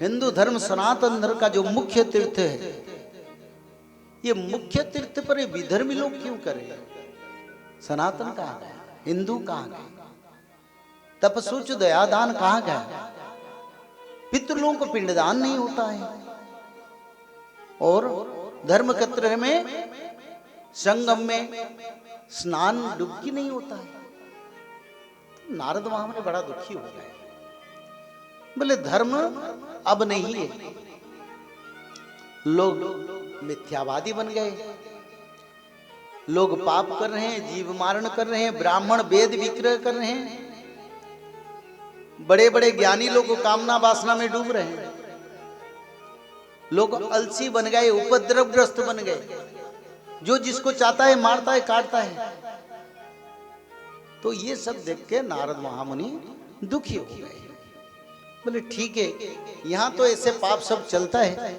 हिंदू धर्म सनातन धर्म का जो मुख्य तीर्थ है, ये मुख्य तीर्थ पर विधर्मी लोग क्यों करें? सनातन कहाँ गया? हिंदू कहाँ गया? तपसूच दयादान कहाँ गया? पितृलों को पिंडदान नहीं होता है, और धर्म क्षेत्र में संगम में स्नान डुबकी नहीं होता है। नारद महामुनि बड़ा दुखी हो गए। बोले धर्म अब नहीं है, लोग मिथ्यावादी बन गए। लोग पाप कर रहे हैं, जीव मारण कर रहे हैं, ब्राह्मण वेद विक्रय कर रहे हैं, बड़े बड़े ज्ञानी लोग कामना वासना में डूब रहे हैं, लोग अलसी बन गए, उपद्रवग्रस्त बन गए, जो जिसको चाहता है मारता है, काटता है। तो ये सब देख के नारद महामुनि दुखी हो गए। बोले ठीक है, यहाँ तो ऐसे पाप सब चलता है,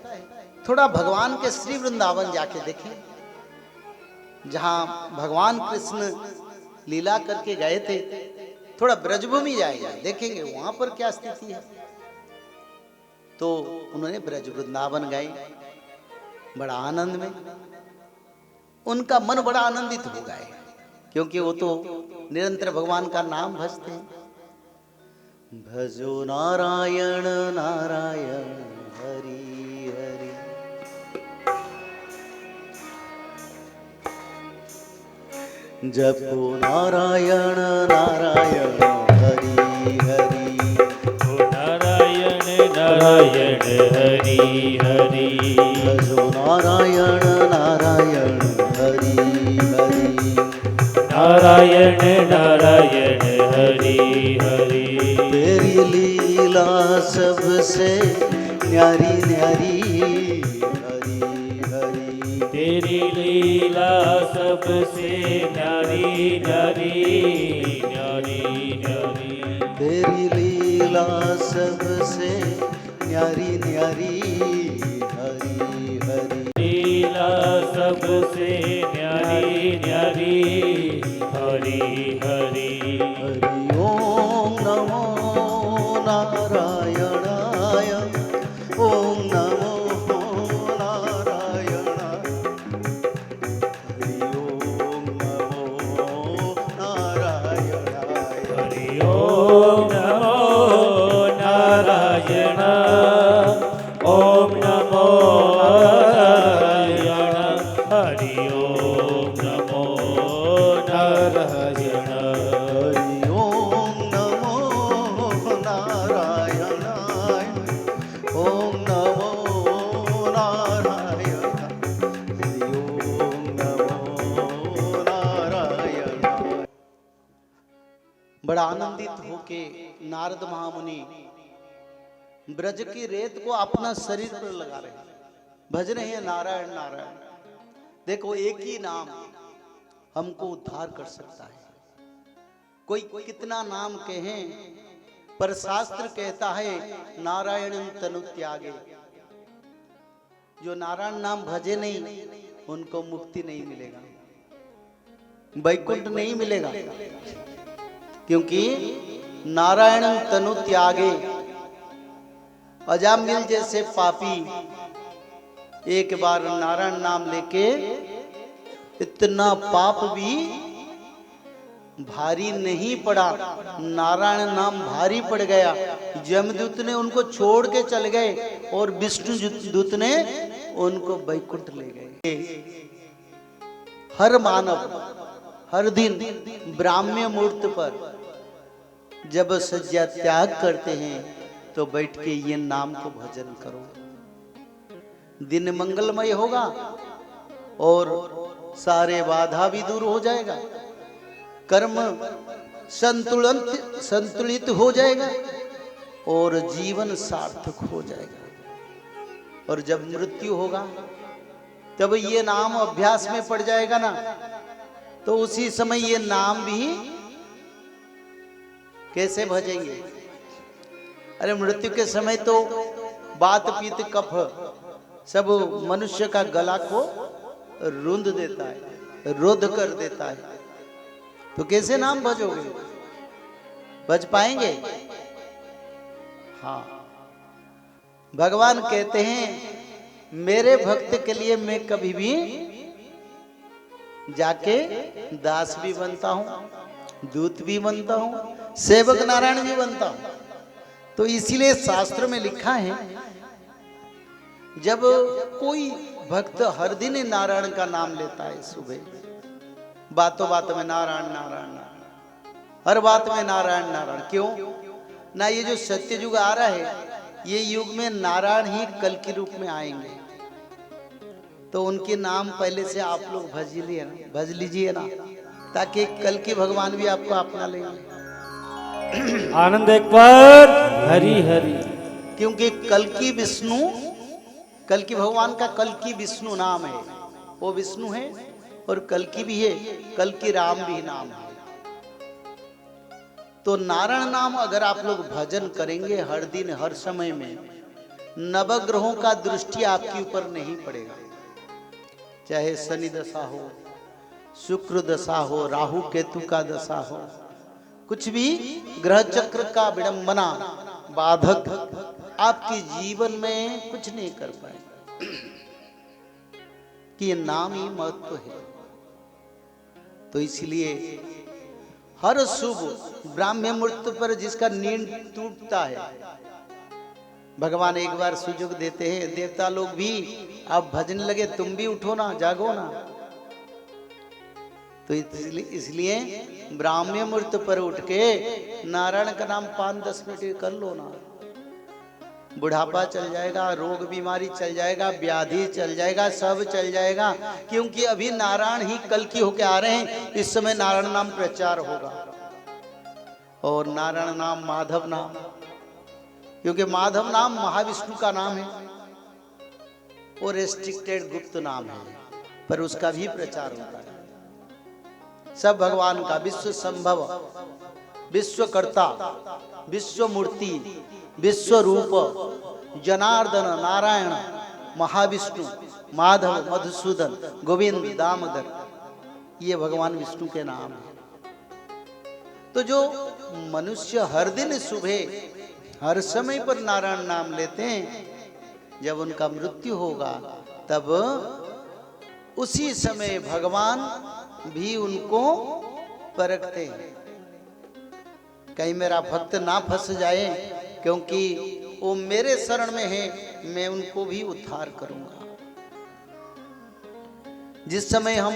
थोड़ा भगवान के श्री वृंदावन जाके देखें, जहां भगवान कृष्ण लीला करके गए थे। थोड़ा ब्रजभूमि जाएगा, देखेंगे वहां पर क्या स्थिति है। तो उन्होंने ब्रज वृंदावन गए, बड़ा आनंद में, उनका मन बड़ा आनंदित हो गए, क्योंकि वो तो निरंतर भगवान का नाम भजते हैं। भजो नारायण नारायण हरि हरि, जपो नारायण नारायण हरि हरि, नारायण नारायण हरि हरि, भजो नारायण नारायण हरि हरि, नारायण नारायण हरि हरि। तेरी लीला सबसे न्यारी न्यारी हरि हरि, तेरी लीला सबसे न्यारी न्यारी न्यारी न्यारी, तेरी लीला सबसे न्यारी न्यारी हरि हरि, लीला सबसे न्यारी न्यारी हरि हरि। हरि ओम नमो नारायणाय, ओम नमो नारायणाय, हरि ओम नमो नारायणाय, हरि ओम नमो नारायण, ओम नमो नारायण, हरि ओम नमो नारायण। हरि ओम नमो नारायणाय, ओम नमो नारायण, हरि ओम नमो नारायण। बड़ा आनंदित होके नारद महामुनि ब्रज की रेत को अपना शरीर पर लगा रहे हैं, भज रहे हैं नारायण नारायण। देखो एक ही नाम हमको उद्धार कर सकता है। कोई कितना नाम कहें, पर शास्त्र कहता है नारायण तनु त्यागे, जो नारायण नाम भजे नहीं उनको मुक्ति नहीं मिलेगा, वैकुंठ नहीं मिलेगा, क्योंकि नारायण तनु त्यागे। अजामिल जैसे पापी एक बार नारायण नाम लेके इतना पाप भी भारी नहीं पड़ा, नारायण नाम भारी पड़ गया। यमदूत ने उनको छोड़ के चल गए और विष्णु दूत ने उनको वैकुंठ ले गए। हर मानव हर दिन ब्राह्म्य मुहूर्त पर जब सज्जा त्याग करते हैं तो बैठ के ये नाम को भजन करो, दिन मंगलमय होगा और सारे बाधा भी दूर हो जाएगा, कर्म संतुलित हो जाएगा और जीवन सार्थक हो जाएगा। और जब मृत्यु होगा तब ये नाम अभ्यास में पड़ जाएगा ना, तो उसी समय ये नाम भी कैसे भजेंगे। अरे मृत्यु के समय तो बात पीत कफ सब मनुष्य का गला को रुंध देता है, रुद्ध कर देता है, तो कैसे नाम भजोगे, भज पाएंगे? हाँ, भगवान कहते हैं मेरे भक्त के लिए मैं कभी भी जाके दास भी बनता हूं, दूत भी बनता हूं, सेवक नारायण भी बनता हूं। तो इसीलिए शास्त्र में लिखा है जब कोई भक्त हर दिन नारायण का नाम लेता है, सुबह बातों बातों में नारायण नारायण नारायण, हर बात में नारायण नारायण, क्यों ना? ये जो सत्य युग आ रहा है, ये युग में नारायण ही कल के रूप में आएंगे। तो उनके नाम पहले से आप लोग भज लीजिए ना, ताकि कल के भगवान भी आपको अपना लेंगे। आनंद एक बार हरि हरि। क्योंकि कल की भगवान का कल की विष्णु नाम है, वो विष्णु है और कल की भी है, कल की राम भी नाम है। तो नारायण नाम अगर आप लोग भजन करेंगे हर दिन हर समय में, नवग्रहों का दृष्टि आपके ऊपर नहीं पड़ेगा। चाहे शनि दशा हो, शुक्र दशा हो, राहु केतु का दशा हो, कुछ भी ग्रह चक्र का विडंबना बाधक आपके जीवन में कुछ नहीं कर पाए, कि ये नाम ही महत्व है। तो इसलिए हर शुभ ब्राह्मण मुहूर्त पर जिसका नींद टूटता है, भगवान एक बार सुयोग देते हैं, देवता लोग भी आप भजन लगे, तुम भी उठो ना, जागो ना। तो इसलिए ब्राह्मण मुहूर्त पर उठ के नारायण का नाम 5-10 मिनट कर लो ना। बुढ़ापा चल जाएगा, रोग बीमारी चल जाएगा, व्याधि चल जाएगा, सब चल जाएगा। क्योंकि अभी नारायण ही कल की होके आ रहे हैं। इस समय नारायण नाम प्रचार होगा, और नारायण नाम माधव नाम, क्योंकि माधव नाम महाविष्णु का नाम है और रेस्ट्रिक्टेड गुप्त नाम है, पर उसका भी प्रचार होता है। सब भगवान का विश्व संभव, विश्वकर्ता, विश्व मूर्ति, विश्व रूप, जनार्दन, नारायण, महाविष्णु, माधव, मधुसूदन, गोविंद, दामोदर, ये भगवान विष्णु के नाम है। तो जो मनुष्य हर दिन सुबह हर समय पर नारायण नाम लेते हैं, जब उनका मृत्यु होगा तब उसी समय भगवान भी उनको परखते हैं। कहीं मेरा भक्त ना फंस जाए, क्योंकि वो मेरे शरण में है, मैं उनको भी उद्धार करूंगा। जिस समय हम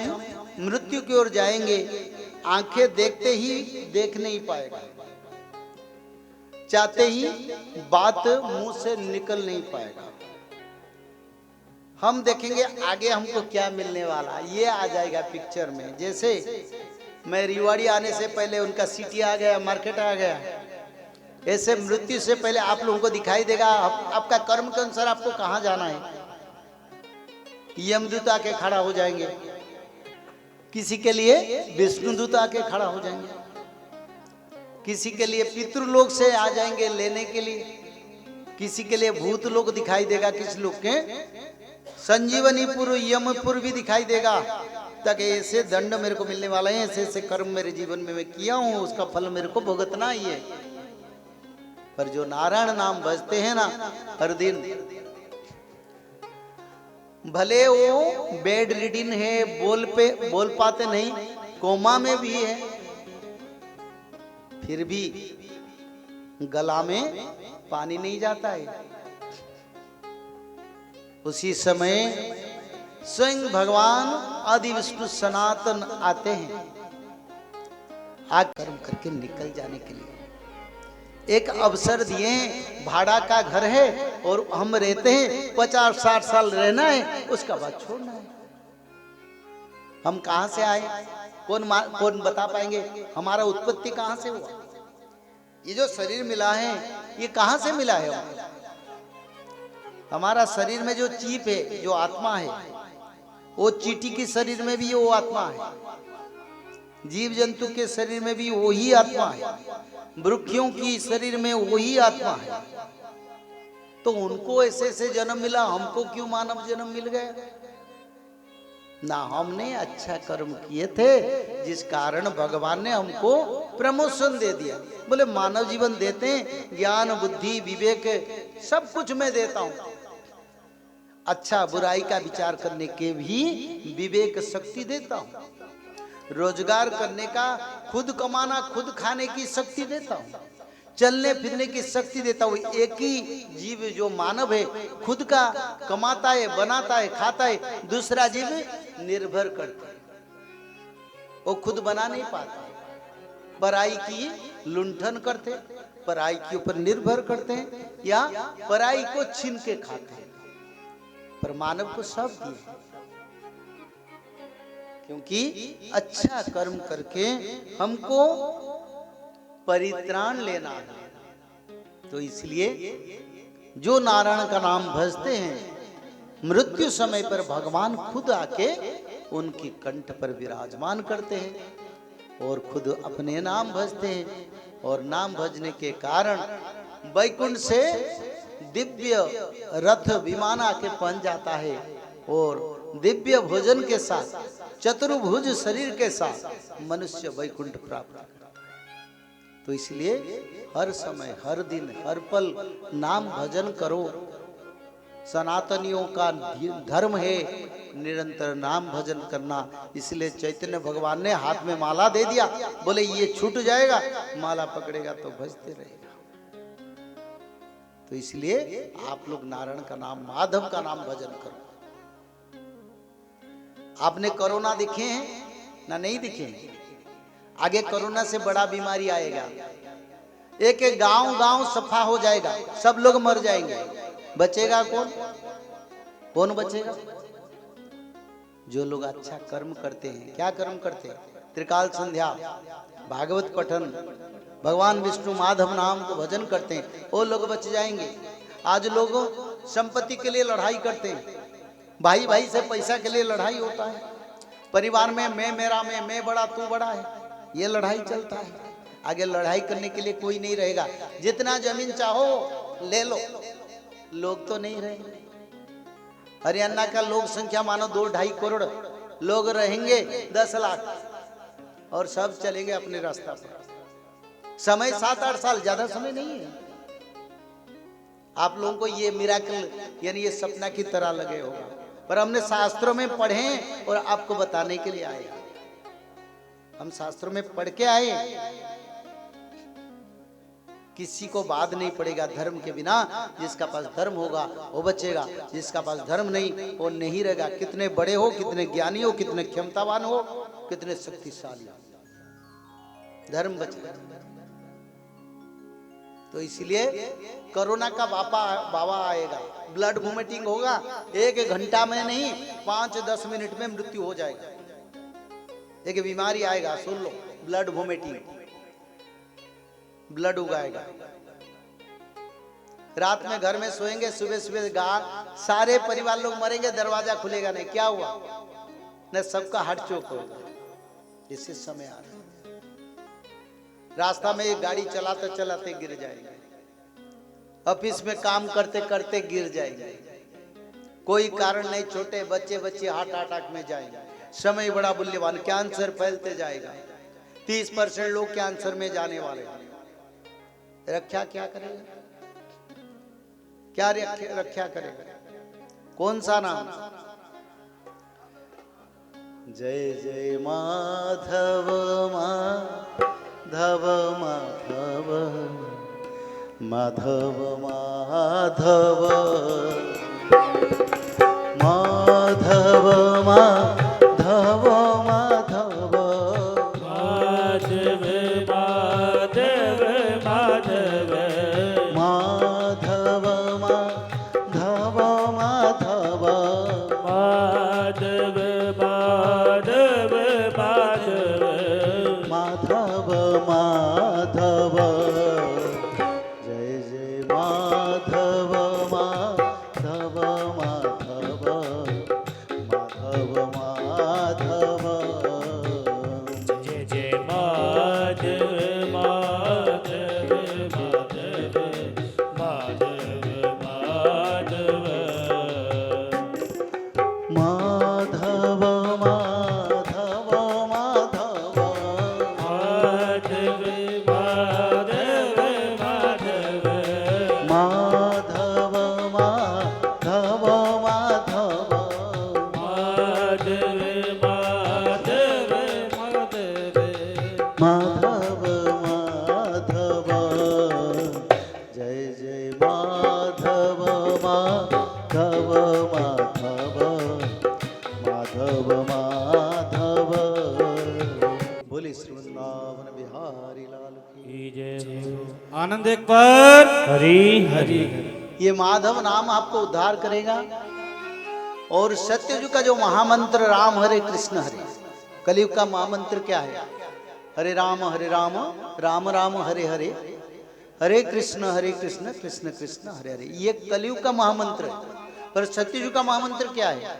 मृत्यु की ओर जाएंगे, आंखें देखते ही देख नहीं पाएगा, चाहते ही बात मुंह से निकल नहीं पाएगा। हम देखेंगे आगे हमको क्या मिलने वाला, ये आ जाएगा पिक्चर में। जैसे मैं रिवाड़ी आने से पहले उनका सिटी आ गया, मार्केट आ गया, ऐसे मृत्यु से पहले आप लोगों को दिखाई देगा आपका कर्म के अनुसार आपको कहां जाना है। यमदूत आके खड़ा हो जाएंगे, किसी के लिए विष्णुदूत आके खड़ा हो जाएंगे, किसी के लिए पितृलोक से आ जाएंगे लेने के लिए, किसी के लिए भूत लोक दिखाई देगा, किसी लोग के संजीवनीपुर, यमपुर भी दिखाई देगा। तक ऐसे दंड मेरे को मिलने वाला है, ऐसे ऐसे कर्म मेरे जीवन में मैं किया हूं, उसका फल मेरे को भुगतना ही है। पर जो नारायण नाम बजते हैं ना हर दिन, भले वो बेड रिडिन है, बोल पाते नहीं, कोमा में भी है, फिर भी गला में पानी नहीं जाता है। उसी समय स्वयं भगवान आदि विष्णु सनातन आते हैं, आग कर्म करके निकल जाने के लिए एक अवसर दिए। भाड़ा का घर है और हम रहते हैं, 50-60 साल रहना है, उसका बाद छोड़ना है। हम कहां से आए, कौन बता पाएंगे? हमारा उत्पत्ति कहां से हुआ? ये जो शरीर मिला है, ये कहां से मिला है? हमारा शरीर में जो चीप है, जो आत्मा है, वो चींटी के शरीर में भी वो आत्मा है, जीव जंतु के शरीर में भी वही आत्मा है, वृक्षों की शरीर में वही आत्मा है। तो उनको ऐसे ऐसे जन्म मिला, हमको क्यों मानव जन्म मिल गया? ना हमने अच्छा कर्म किए थे, जिस कारण भगवान ने हमको प्रमोशन दे दिया। बोले मानव जीवन देते हैं, ज्ञान बुद्धि विवेक सब कुछ मैं देता हूं, अच्छा बुराई का विचार करने के भी विवेक शक्ति देता हूं, रोजगार करने का, खुद कमाना खुद खाने की शक्ति देता हूं, चलने फिरने की शक्ति देता हूं। एक ही जीव जो मानव है, खुद का कमाता है, बनाता है, खाता है, दूसरा जीव निर्भर करता है, वो खुद बना नहीं पाता, पराई की लुंठन करते, पराई के ऊपर निर्भर करते हैं, या पराई को छीन के खाते हैं। पर मानव को सब दिए, क्योंकि अच्छा कर्म करके हमको परित्राण लेना है। तो इसलिए जो नारायण का नाम भजते हैं, मृत्यु समय पर भगवान खुद आके उनकी कंठ पर विराजमान करते हैं और खुद अपने नाम भजते हैं। और नाम भजने के कारण वैकुंठ से दिव्य रथ विमान आके पहुंच जाता है और दिव्य भोजन के साथ चतुर्भुज शरीर के साथ मनुष्य वैकुंठ प्राप्त करता है। तो इसलिए हर समय, हर दिन, हर पल नाम भजन करो। सनातनियों का धर्म है निरंतर नाम भजन करना। इसलिए चैतन्य भगवान ने हाथ में माला दे दिया, बोले ये छूट जाएगा, माला पकड़ेगा तो भजते रहेगा। तो इसलिए आप लोग नारायण का नाम, माधव का नाम भजन करो। आपने कोरोना दिखे हैं ना? नहीं दिखे हैं। आगे कोरोना से बड़ा बीमारी आएगा, एक एक गांव सफा हो जाएगा, सब लोग मर जाएंगे। बचेगा कौन? कौन बचेगा? जो लोग अच्छा कर्म करते हैं। क्या कर्म करते हैं? त्रिकाल संध्या, भागवत पठन, भगवान विष्णु माधव नाम को भजन करते हैं, वो लोग बच जाएंगे। आज लोग संपत्ति के लिए लड़ाई करते हैं, भाई भाई से पैसा के लिए लड़ाई होता है, परिवार में मैं मेरा मैं बड़ा तू बड़ा है, ये लड़ाई चलता है। आगे लड़ाई करने के लिए कोई नहीं रहेगा। जितना जमीन चाहो ले लो, लोग तो नहीं रहेंगे। हरियाणा का लोक संख्या मानो 2-2.5 करोड़ लोग रहेंगे, 10 लाख, और सब चलेंगे अपने रास्ता पर। समय 7-8 साल, ज्यादा समय नहीं है। आप लोगों को ये मिराकल यानी ये सपना की तरह लगे होगा, पर हमने शास्त्रों में पढ़े और आपको बताने के लिए आए। हम शास्त्रों में पढ़ के आए। किसी को बाद नहीं पड़ेगा धर्म के बिना। जिसका पास धर्म होगा वो बचेगा, जिसका पास धर्म नहीं वो नहीं रहेगा। कितने बड़े हो, कितने ज्ञानी हो, कितने क्षमतावान हो, कितने शक्तिशाली हो, धर्म बचेगा। तो इसलिए कोरोना का बाबा आएगा, ब्लड वोमिटिंग होगा, 1 घंटा में नहीं 5-10 मिनट में मृत्यु हो जाएगा। एक बीमारी आएगा, सुन लो, ब्लड वोमिटिंग, ब्लड उगाएगा। रात में घर में सोएंगे, सुबह सुबह सारे परिवार लोग मरेंगे, दरवाजा खुलेगा नहीं। क्या हुआ? न सबका हार्ट चोक होगा। इसी समय आ रहा है। रास्ता में एक गाड़ी चलाते चलाते गिर जाएंगे, ऑफिस में काम करते करते गिर जाएंगे, कोई कारण नहीं। छोटे बच्चे हार्ट अटैक में जाएंगे। समय बड़ा मूल्यवान, कैंसर फैलते जाएगा। 30% लोग कैंसर में जाने वाले हैं। रक्षा क्या करेगा? क्या रक्षा करेगा? कौन सा नाम? जय जय माधव माधव माधव माधव माधव माधव माधव माधव आनंद एक पर हरि हरि। ये माधव नाम आपको उद्धार करेगा। और सत्ययुग का जो महामंत्र राम हरे कृष्ण हरे, कलयुग का महामंत्र क्या है? हरे राम राम राम हरे हरे, हरे कृष्ण कृष्ण कृष्ण हरे हरे। ये कलयुग का महामंत्र है। पर सत्ययुग का महामंत्र क्या है?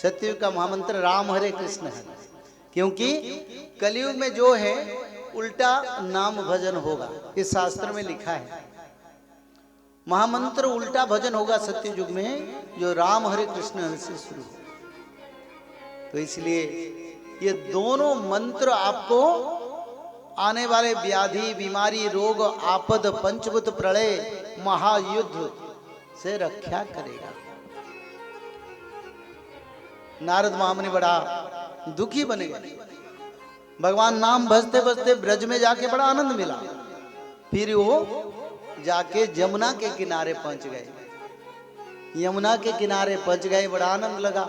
सत्ययुग का महामंत्र राम हरे कृष्ण है। क्योंकि कलयुग में जो है उल्टा नाम भजन होगा, इस शास्त्र में लिखा है। महामंत्र उल्टा भजन होगा सत्ययुग में, जो राम हरे कृष्ण से शुरू। तो इसलिए ये दोनों मंत्र आपको आने वाले व्याधि, बीमारी, रोग, आपद, पंचभूत प्रलय, महायुद्ध से रक्षा करेगा। नारद महामुनि बड़ा दुखी बने गए। भगवान नाम भजते भजते ब्रज में जाके बड़ा आनंद मिला। फिर वो जाके यमुना के किनारे पहुंच गए। यमुना के किनारे पहुंच गए, बड़ा आनंद लगा।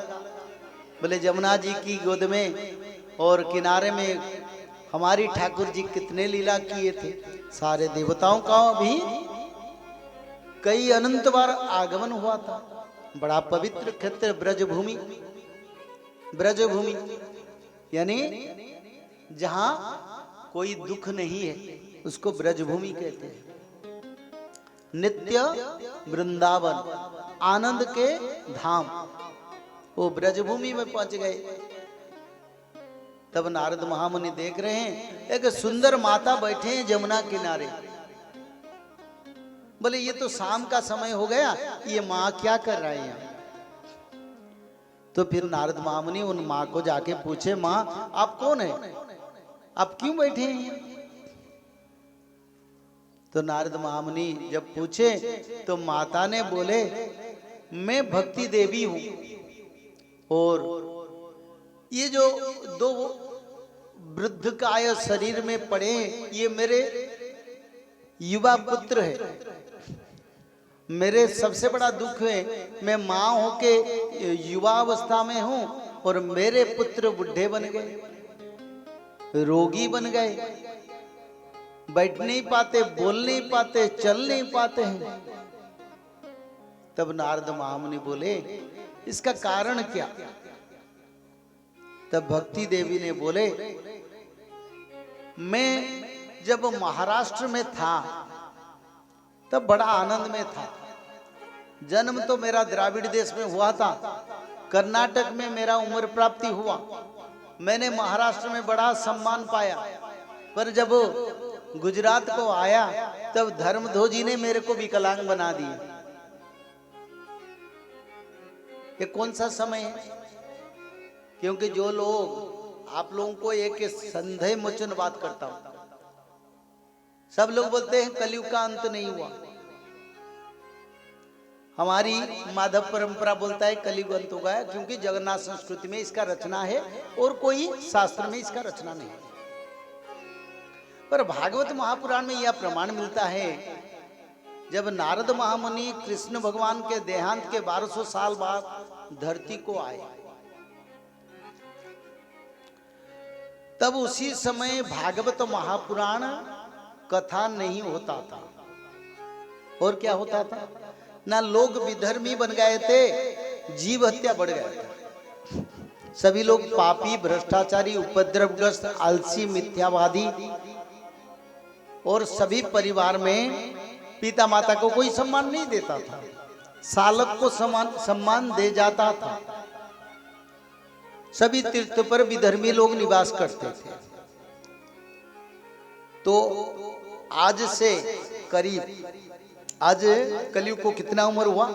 बोले यमुना जी की गोद में और किनारे में हमारी ठाकुर जी कितने लीला किए थे। सारे देवताओं का भी कई अनंत बार आगमन हुआ था। बड़ा पवित्र क्षेत्र ब्रजभूमि। ब्रजभूमि यानी जहां कोई दुख नहीं है उसको ब्रजभूमि कहते हैं। नित्य वृंदावन, आनंद के धाम, वो ब्रजभूमि में पहुंच गए। तब नारद महामुनि देख रहे हैं एक सुंदर माता बैठे हैं यमुना किनारे। बोले ये तो शाम का समय हो गया, ये माँ क्या कर रहे हैं? तो फिर नारद महामुनि उन माँ को जाके पूछे, माँ आप कौन है, आप क्यों बैठे हैं? तो नारद महामुनि जब पूछे तो माता ने बोले, मैं भक्ति देवी हूं और ये जो दो वृद्ध काय शरीर में पड़े ये मेरे युवा पुत्र है। मेरे सबसे बड़ा दुख है, मैं माँ होके युवा अवस्था में हूं और मेरे पुत्र बुढ़े बन गए, रोगी बन गए, बैठ नहीं पाते, बोल नहीं पाते, चल नहीं पाते हैं। तब नारद महामुनि बोले इसका कारण क्या? तब भक्ति देवी ने बोले, मैं जब महाराष्ट्र में था तब बड़ा आनंद में था। जन्म तो मेरा द्राविड़ देश में हुआ था, कर्नाटक में मेरा उम्र प्राप्ति हुआ, मैंने महाराष्ट्र में बड़ा सम्मान पाया। पर जब गुजरात को आया तब धर्मध्वजी ने मेरे को विकलांग बना दिया। ये कौन सा समय है? क्योंकि जो लोग, आप लोगों को एक संदेह मोचन बात करता हूं, सब लोग बोलते हैं कलयुग का अंत नहीं हुआ। हमारी माधव परंपरा बोलता है कलयुग अंत हो गया, क्योंकि जगन्नाथ संस्कृति में इसका रचना है और कोई शास्त्र में इसका रचना नहीं। पर भागवत महापुराण में यह प्रमाण मिलता है, जब नारद महामुनि कृष्ण भगवान के देहांत के 1200 साल बाद धरती को आए, तब उसी समय भागवत महापुराण कथा नहीं होता था। और क्या होता था? ना लोग विधर्मी बन गए थे, जीव हत्या बढ़ गया था। सभी लोग पापी, भ्रष्टाचारी, उपद्रवग्रस्त, आलसी, मिथ्यावादी, और सभी परिवार में पिता माता को कोई सम्मान नहीं देता था, सालक को सम्मान दे जाता था। सभी तीर्थ पर विधर्मी लोग निवास करते थे। तो आज से करीब, आज कलयुग को कितना उम्र हुआ?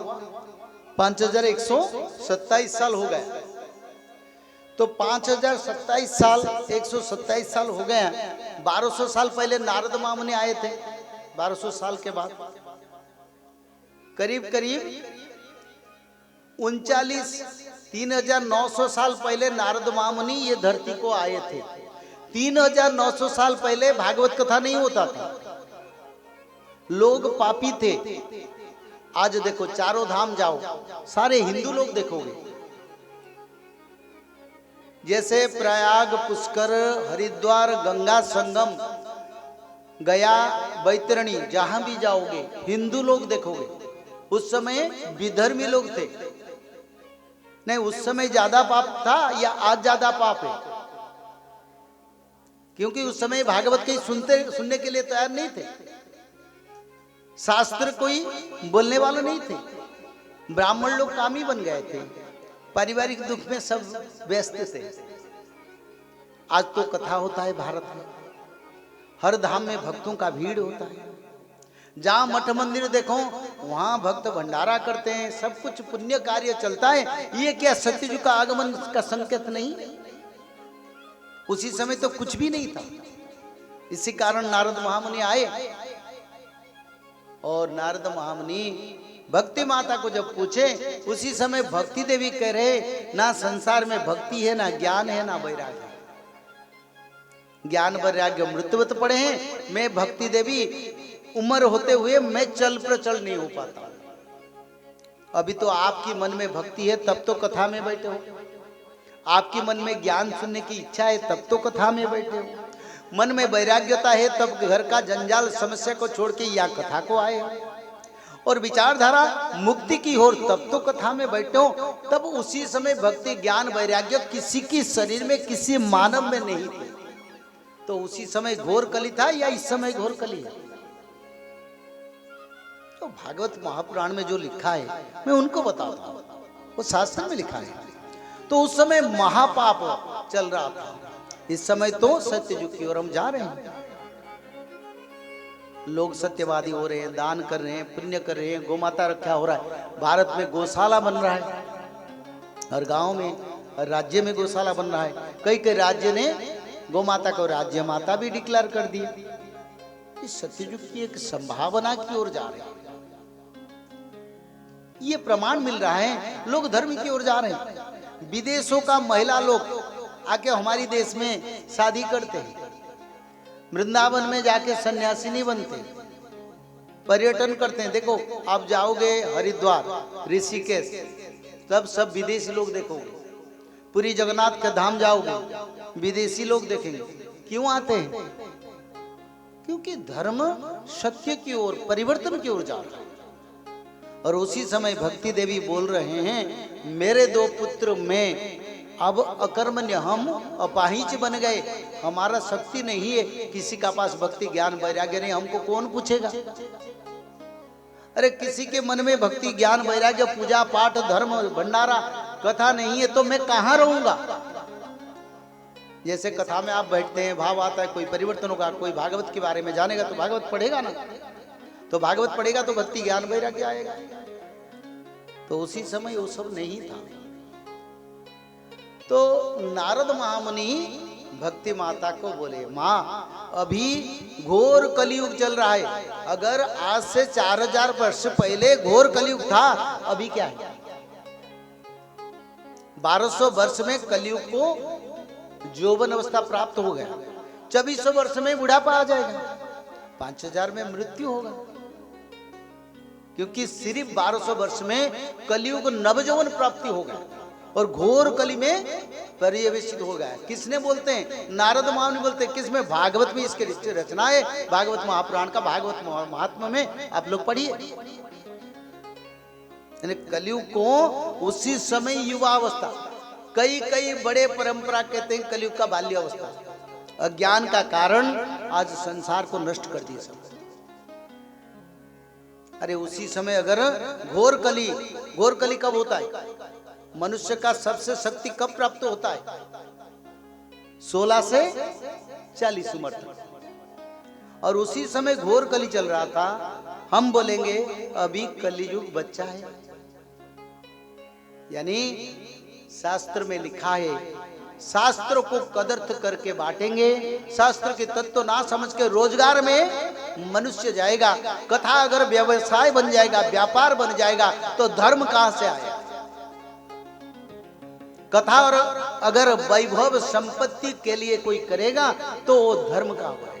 5127 साल हो गए। तो 5027 साल, 127 साल हो गया। 1200 साल पहले नारद महामुनि आए थे। 1200 साल के बाद करीब करीब 3900 साल पहले नारद महामुनि ये धरती को आए थे। 3900 साल पहले भागवत कथा नहीं होता था, लोग पापी थे। आज देखो, चारों धाम जाओ, सारे हिंदू लोग देखोगे। जैसे प्रयाग, पुष्कर, हरिद्वार, गंगा संगम, गया, बैतरणी, जहां भी जाओगे हिंदू लोग देखोगे। उस समय विधर्मी लोग थे। नहीं, उस समय ज्यादा पाप था या आज ज्यादा पाप है? क्योंकि उस समय भागवत के सुनने के लिए तैयार नहीं थे, शास्त्र कोई बोलने वाला नहीं थे, ब्राह्मण लोग कामी बन गए थे, पारिवारिक दुख में सब व्यस्त थे। आज तो कथा होता है भारत में, हर धाम में भक्तों का भीड़ होता है, जहां मठ मंदिर देखो वहां भक्त भंडारा करते हैं, सब कुछ पुण्य कार्य चलता है। ये क्या सत्ययुग का आगमन का संकेत नहीं? उसी समय तो कुछ भी नहीं था। इसी कारण नारद महामुनि आए और नारद महामुनि भक्ति माता को जब पूछे, उसी समय भक्ति देवी कह रहे ना संसार में भक्ति है, ना ज्ञान है, ना वैराग्य। ज्ञान वैराग्य मृत्युवत पड़े हैं। मैं भक्ति देवी उम्र होते हुए मैं चल प्रचल नहीं हो पाता। अभी तो आपकी मन में भक्ति है तब तो कथा में बैठे हो, आपकी मन में ज्ञान सुनने की इच्छा है तब तो कथा में बैठे हो, मन में वैराग्यता है तब घर का जंजाल समस्या को छोड़ के यहाँ कथा को आए हो, और विचारधारा मुक्ति की ओर तब तो कथा में बैठे हो। तब उसी समय भक्ति ज्ञान वैराग्य किसी की शरीर में, किसी मानव में नहीं थे। तो उसी समय घोर कली था या इस समय घोर कली है? तो भागवत महापुराण में जो लिखा है मैं उनको बताता हूं, वो शास्त्र में लिखा है। तो उस समय महापाप चल रहा था, इस समय तो सत्ययुग की ओर हम जा रहे हैं। लोग सत्यवादी हो रहे हैं, दान कर रहे हैं, पुण्य कर रहे हैं, गोमाता रक्षा हो रहा है, भारत में गौशाला बन रहा है, हर गांव में, हर राज्य में गौशाला बन रहा है। कई कई राज्य ने गोमाता को राज्य माता भी डिक्लेयर कर दी। इस सत्ययुग की एक संभावना की ओर जा रहे हैं, ये प्रमाण मिल रहा है। लोग धर्म की ओर जा रहे हैं। विदेशों का महिला लोग आके हमारी देश में शादी करते हैं, वृंदावन में जाके सन्यासिनी बनते, पर्यटन करते हैं। देखो आप जाओगे हरिद्वार, ऋषिकेश, तब सब विदेशी लोग देखोगे। पूरी जगन्नाथ के धाम जाओगे, विदेशी लोग देखेंगे। क्यों आते हैं? क्योंकि धर्म सत्य की ओर, परिवर्तन की ओर जा रहा है। और उसी समय भक्ति देवी बोल रहे हैं, मेरे दो पुत्र में अब अकर्मण्य, हम अपाहिज बन गए, हमारा शक्ति नहीं है, किसी का पास भक्ति ज्ञान वैराग्य नहीं, हमको कौन पूछेगा? अरे किसी के मन में भक्ति ज्ञान वैराग्य, पूजा पाठ, धर्म, भंडारा, कथा नहीं है तो मैं कहां रहूंगा? जैसे कथा में आप बैठते हैं, भाव आता है, कोई परिवर्तन होगा, कोई भागवत के बारे में जानेगा तो भागवत पढ़ेगा ना, तो भागवत पढ़ेगा तो भक्ति ज्ञान वैराग्य आएगा। तो उसी समय वो सब नहीं था। तो नारद महामुनि भक्ति माता को बोले, माँ अभी घोर कलयुग चल रहा है। अगर आज से 4000 वर्ष पहले घोर कलयुग था, अभी क्या है? 1200 वर्ष में कलयुग को यौवन अवस्था प्राप्त हो गया, 2400 वर्ष में बुढ़ापा आ जाएगा, 5000 में मृत्यु होगा। क्योंकि सिर्फ 1200 वर्ष में कलयुग नवयौवन प्राप्ति होगा और घोर कली में पर्यवेक्षित हो गया। किसने बोलते हैं? नारद महामुनि बोलते हैं। किसमें? भागवत में इसके रचना है, भागवत महापुराण का भागवत महात्मा में आप लोग पढ़िए। यानी कलयुग को उसी समय युवा अवस्था, कई कई बड़े परंपरा कहते हैं कलयुग का बाल्य अवस्था, अज्ञान का कारण आज संसार को नष्ट कर दिया सब। अरे उसी समय अगर घोर कली कब होता है? मनुष्य का सबसे शक्ति कब प्राप्त होता है? 16 से 40 उम्र तक। और उसी समय घोर कली चल रहा था। हम बोलेंगे अभी कलियुग बच्चा है। यानी शास्त्र में लिखा है, शास्त्र को कदर्थ करके बांटेंगे, शास्त्र के तत्व ना समझ के रोजगार में मनुष्य जाएगा। कथा अगर व्यवसाय बन जाएगा, व्यापार बन जाएगा, तो धर्म कहां से आएगा? कथा और अगर वैभव संपत्ति के लिए कोई करेगा तो वो धर्म का होगा।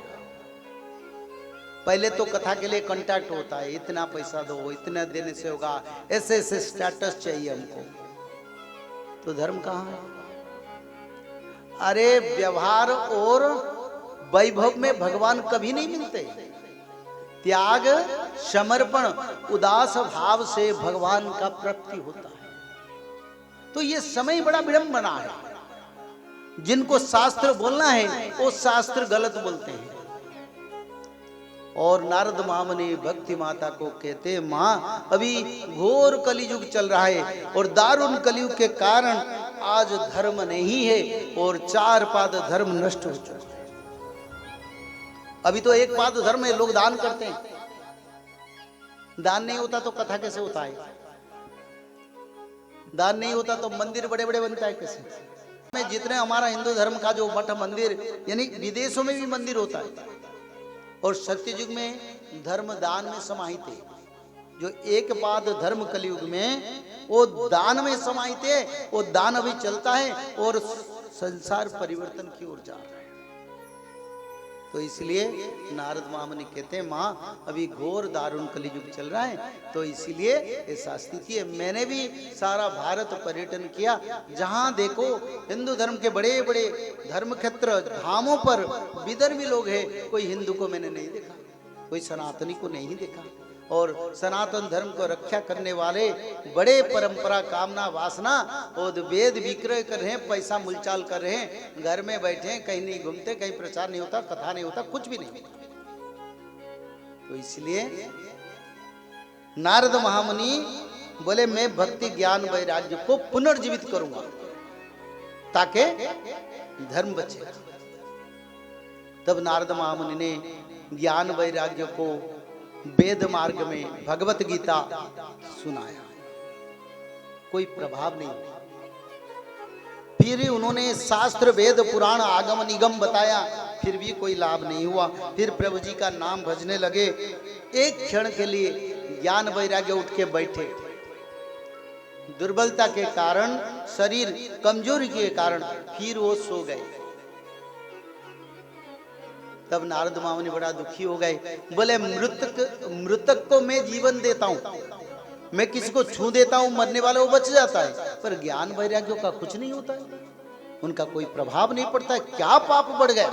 पहले तो कथा के लिए कांटेक्ट होता है, इतना पैसा दो, इतना देने से होगा, ऐसे ऐसे स्टेटस चाहिए हमको, तो धर्म कहाँ है? अरे व्यवहार और वैभव में भगवान कभी नहीं मिलते। त्याग, समर्पण, उदास भाव से भगवान का प्राप्ति होता है। तो ये समय बड़ा विडंबना है। जिनको शास्त्र बोलना है वो शास्त्र गलत बोलते हैं। और नारद महामुनि भक्ति माता को कहते, माँ अभी घोर कलियुग चल रहा है और दारुण कलियुग के कारण आज धर्म नहीं है और 4 पाद धर्म नष्ट हो चुका है। अभी तो 1 पाद धर्म है, लोग दान करते हैं, दान नहीं होता तो कथा कैसे होता है? दान नहीं होता तो मंदिर बड़े बड़े बनता है कैसे? में जितने हमारा हिंदू धर्म का जो मठ मंदिर, यानी विदेशों में भी मंदिर होता है, और सत्ययुग में धर्म दान में समाहित है। जो 1 पाद धर्म कलयुग में वो दान में समाहित है, वो दान अभी चलता है और संसार परिवर्तन की ओर जा रहा है। तो इसलिए नारद महामुनि कहते हैं, माँ अभी घोर दारुण कलियुग चल रहा है, तो इसलिए ऐसा स्थिति है। मैंने भी सारा भारत पर्यटन किया, जहाँ देखो हिंदू धर्म के बड़े बड़े धर्म क्षेत्र धामों पर विधर्मी लोग हैं, कोई हिंदू को मैंने नहीं देखा, कोई सनातनी को नहीं देखा। और सनातन धर्म को रक्षा करने वाले बड़े परंपरा कामना वासना और वेद विक्रय कर रहे हैं, पैसा मुलचाल कर रहे हैं, घर में बैठे हैं, कहीं नहीं घूमते, कहीं प्रचार नहीं होता, कथा नहीं होता, कुछ भी नहीं। तो इसलिए नारद महामुनि बोले, मैं भक्ति ज्ञान वैराग्य को पुनर्जीवित करूंगा ताकि धर्म बचे। तब नारद महामुनि ने ज्ञान वैराग्य को वेद मार्ग में भगवत गीता सुनाया, कोई प्रभाव नहीं। फिर उन्होंने शास्त्र वेद पुराण आगम निगम बताया, फिर भी कोई लाभ नहीं हुआ। फिर प्रभु जी का नाम भजने लगे। एक क्षण के लिए ज्ञान वैराग्य उठ के बैठे, दुर्बलता के कारण, शरीर कमजोरी के कारण फिर वो सो गए। तब नारद महामुनि बड़ा दुखी हो गए, बोले मृतक को मैं जीवन देता हूं, मैं किसी को छू देता हूं, मरने वाला वो बच जाता है, पर ज्ञान वैराग्यों का कुछ नहीं होता है, उनका कोई प्रभाव नहीं पड़ता है, क्या पाप बढ़ गया।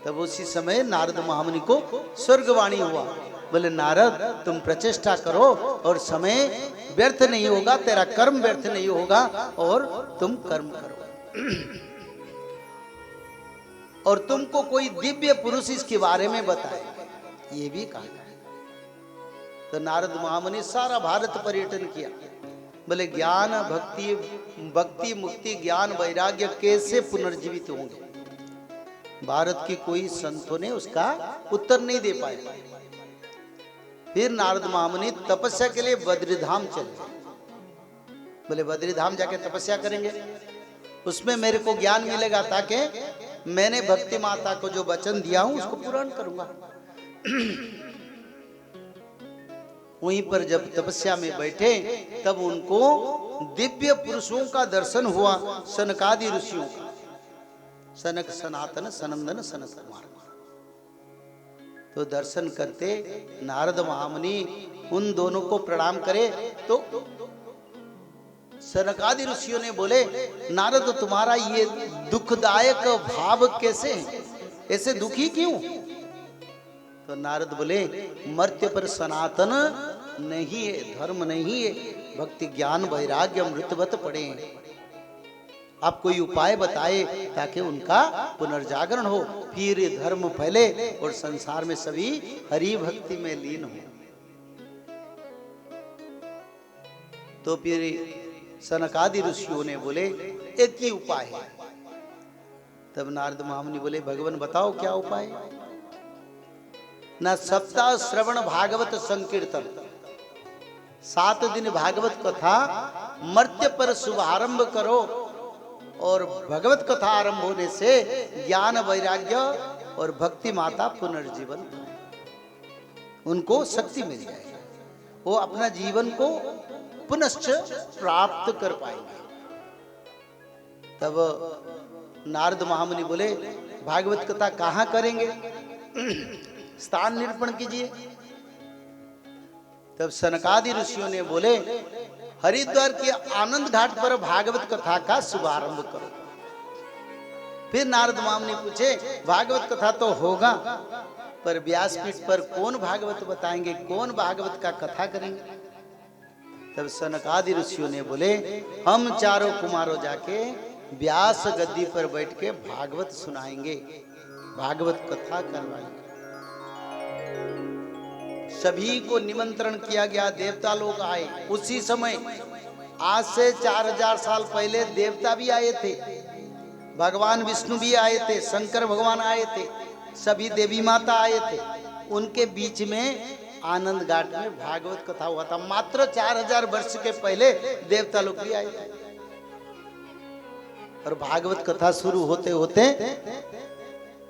तब उसी समय नारद महामुनि को स्वर्गवाणी हुआ, बोले नारद तुम प्रचेष्टा करो और समय व्यर्थ नहीं होगा, तेरा कर्म व्यर्थ नहीं होगा और तुम कर्म करो। और तुमको कोई दिव्य पुरुष इसके बारे में बताए, ये भी कहा। तो नारद महामुनि सारा भारत पर्यटन किया, बोले ज्ञान भक्ति मुक्ति ज्ञान वैराग्य कैसे पुनर्जीवित होंगे। भारत के कोई संतों ने उसका उत्तर नहीं दे पाए। फिर नारद महामुनि तपस्या के लिए बद्रीधाम चले, बोले बद्रीधाम जाके तपस्या करेंगे, उसमें मेरे को ज्ञान मिलेगा, ताकि मैंने भक्ति माता को जो वचन दिया हूं उसको पूर्ण करूंगा। वहीं पर जब तपस्या में बैठे तब उनको दिव्य पुरुषों का दर्शन हुआ, सनकादि ऋषियों का, सनक सनातन सनंदन सनत कुमार। तो दर्शन करते नारद महामुनि उन दोनों को प्रणाम करे, तो सनकादि ऋषियों ने बोले, नारद तुम्हारा ये दुखदायक भाव कैसे है, ऐसे दुखी क्यों? तो नारद बोले, मर्त्य पर सनातन नहीं है, धर्म नहीं है, भक्ति ज्ञान वैराग्य अमृतवत पड़े हैं। आप कोई उपाय बताए ताकि उनका पुनर्जागरण हो, फिर धर्म फैले और संसार में सभी हरि भक्ति में लीन हो। तो फिर सनकादि ऋषियों ने बोले, एक ही उपाय है। तब नारद महामुनि बोले, भगवान बताओ क्या उपाय है। ना सप्ताह श्रवण भागवत संकीर्तन, 7 दिन भागवत कथा मर्त्य पर शुभारंभ करो, और भगवत कथा आरंभ होने से ज्ञान वैराग्य और भक्ति माता पुनर्जीवन, उनको शक्ति मिल जाएगी, वो अपना जीवन को पुनश्च प्राप्त कर पाएंगे। तब नारद महामुनि बोले, भागवत कथा कहाँ करेंगे, स्थान निरूपण कीजिए। तब सनकादि ऋषियों ने बोले, हरिद्वार के आनंद घाट पर भागवत कथा का शुभारंभ करो। फिर नारद महामुनि पूछे, भागवत कथा तो होगा, पर व्यासपीठ पर कौन भागवत बताएंगे, कौन भागवत का कथा करेंगे। तब सनकादि ऋषियों ने बोले, हम चारों कुमारों जाके व्यास गद्दी पर बैठ के भागवत सुनाएंगे, भागवत कथा करवाएंगे। सभी को निमंत्रण किया गया, देवता लोग आए। उसी समय आज से 4000 साल पहले देवता भी आए थे, भगवान विष्णु भी आए थे, शंकर भगवान आए थे, सभी देवी माता आए थे। उनके बीच में आनंद घाट में भागवत कथा हुआ था। मात्र 4000 वर्ष के पहले देवता लोग भी आए थे। और भागवत कथा शुरू होते होते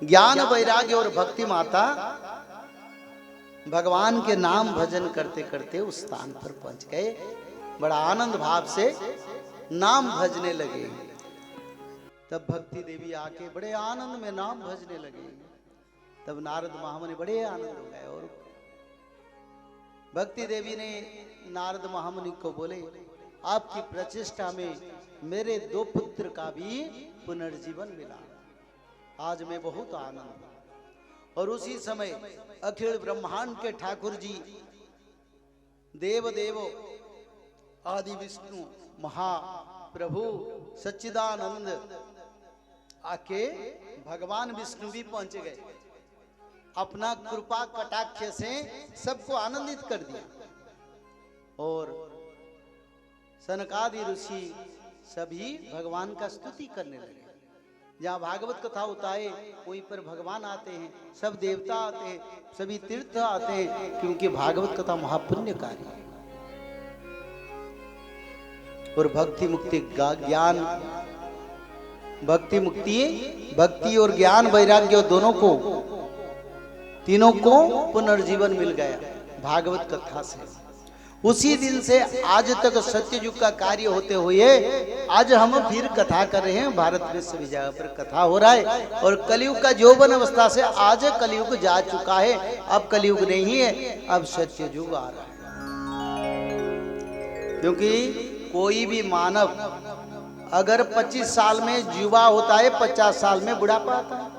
ज्ञान वैराग्य और भक्ति माता भगवान के नाम भजन करते करते उस स्थान पर पहुंच गए। बड़ा आनंद भाव से नाम भजने लगे। तब भक्ति देवी आके बड़े आनंद में नाम भजने लगे। तब नारद महामुनि बड़े आनंद हो गए और भक्ति देवी ने नारद महामुनि को बोले, आपकी प्रचेष्टा में मेरे 2 पुत्र का भी पुनर्जीवन मिला, आज मैं बहुत आनंद हूं। और उसी समय अखिल ब्रह्मांड के ठाकुर जी देव देव आदि विष्णु महाप्रभु सच्चिदानंद आके भगवान विष्णु भी पहुंच गए। अपना कृपा कटाक्ष से सबको आनंदित कर दिया। और सनकादि ऋषि सभी भगवान का स्तुति करने लगे। जहाँ भागवत कथा होता है वहीं पर भगवान आते हैं, सब देवता आते हैं, सभी तीर्थ आते हैं, क्योंकि भागवत कथा महापुण्यकारी है। और भक्ति मुक्ति ज्ञान, भक्ति मुक्ति, भक्ति और ज्ञान वैराग्य दोनों को, तीनों को पुनर्जीवन मिल गया भागवत कथा से। उसी दिन से आज तक सत्ययुग का कार्य होते हुए आज हम फिर कथा कर रहे हैं। भारत में सभी जगह पर कथा हो रहा है। और कलयुग का यौवन अवस्था से आज कलयुग जा चुका है। अब कलयुग नहीं है, अब सत्ययुग आ रहा है। क्योंकि कोई भी मानव अगर 25 साल में युवा होता है, 50 साल में बुढ़ापा आता है।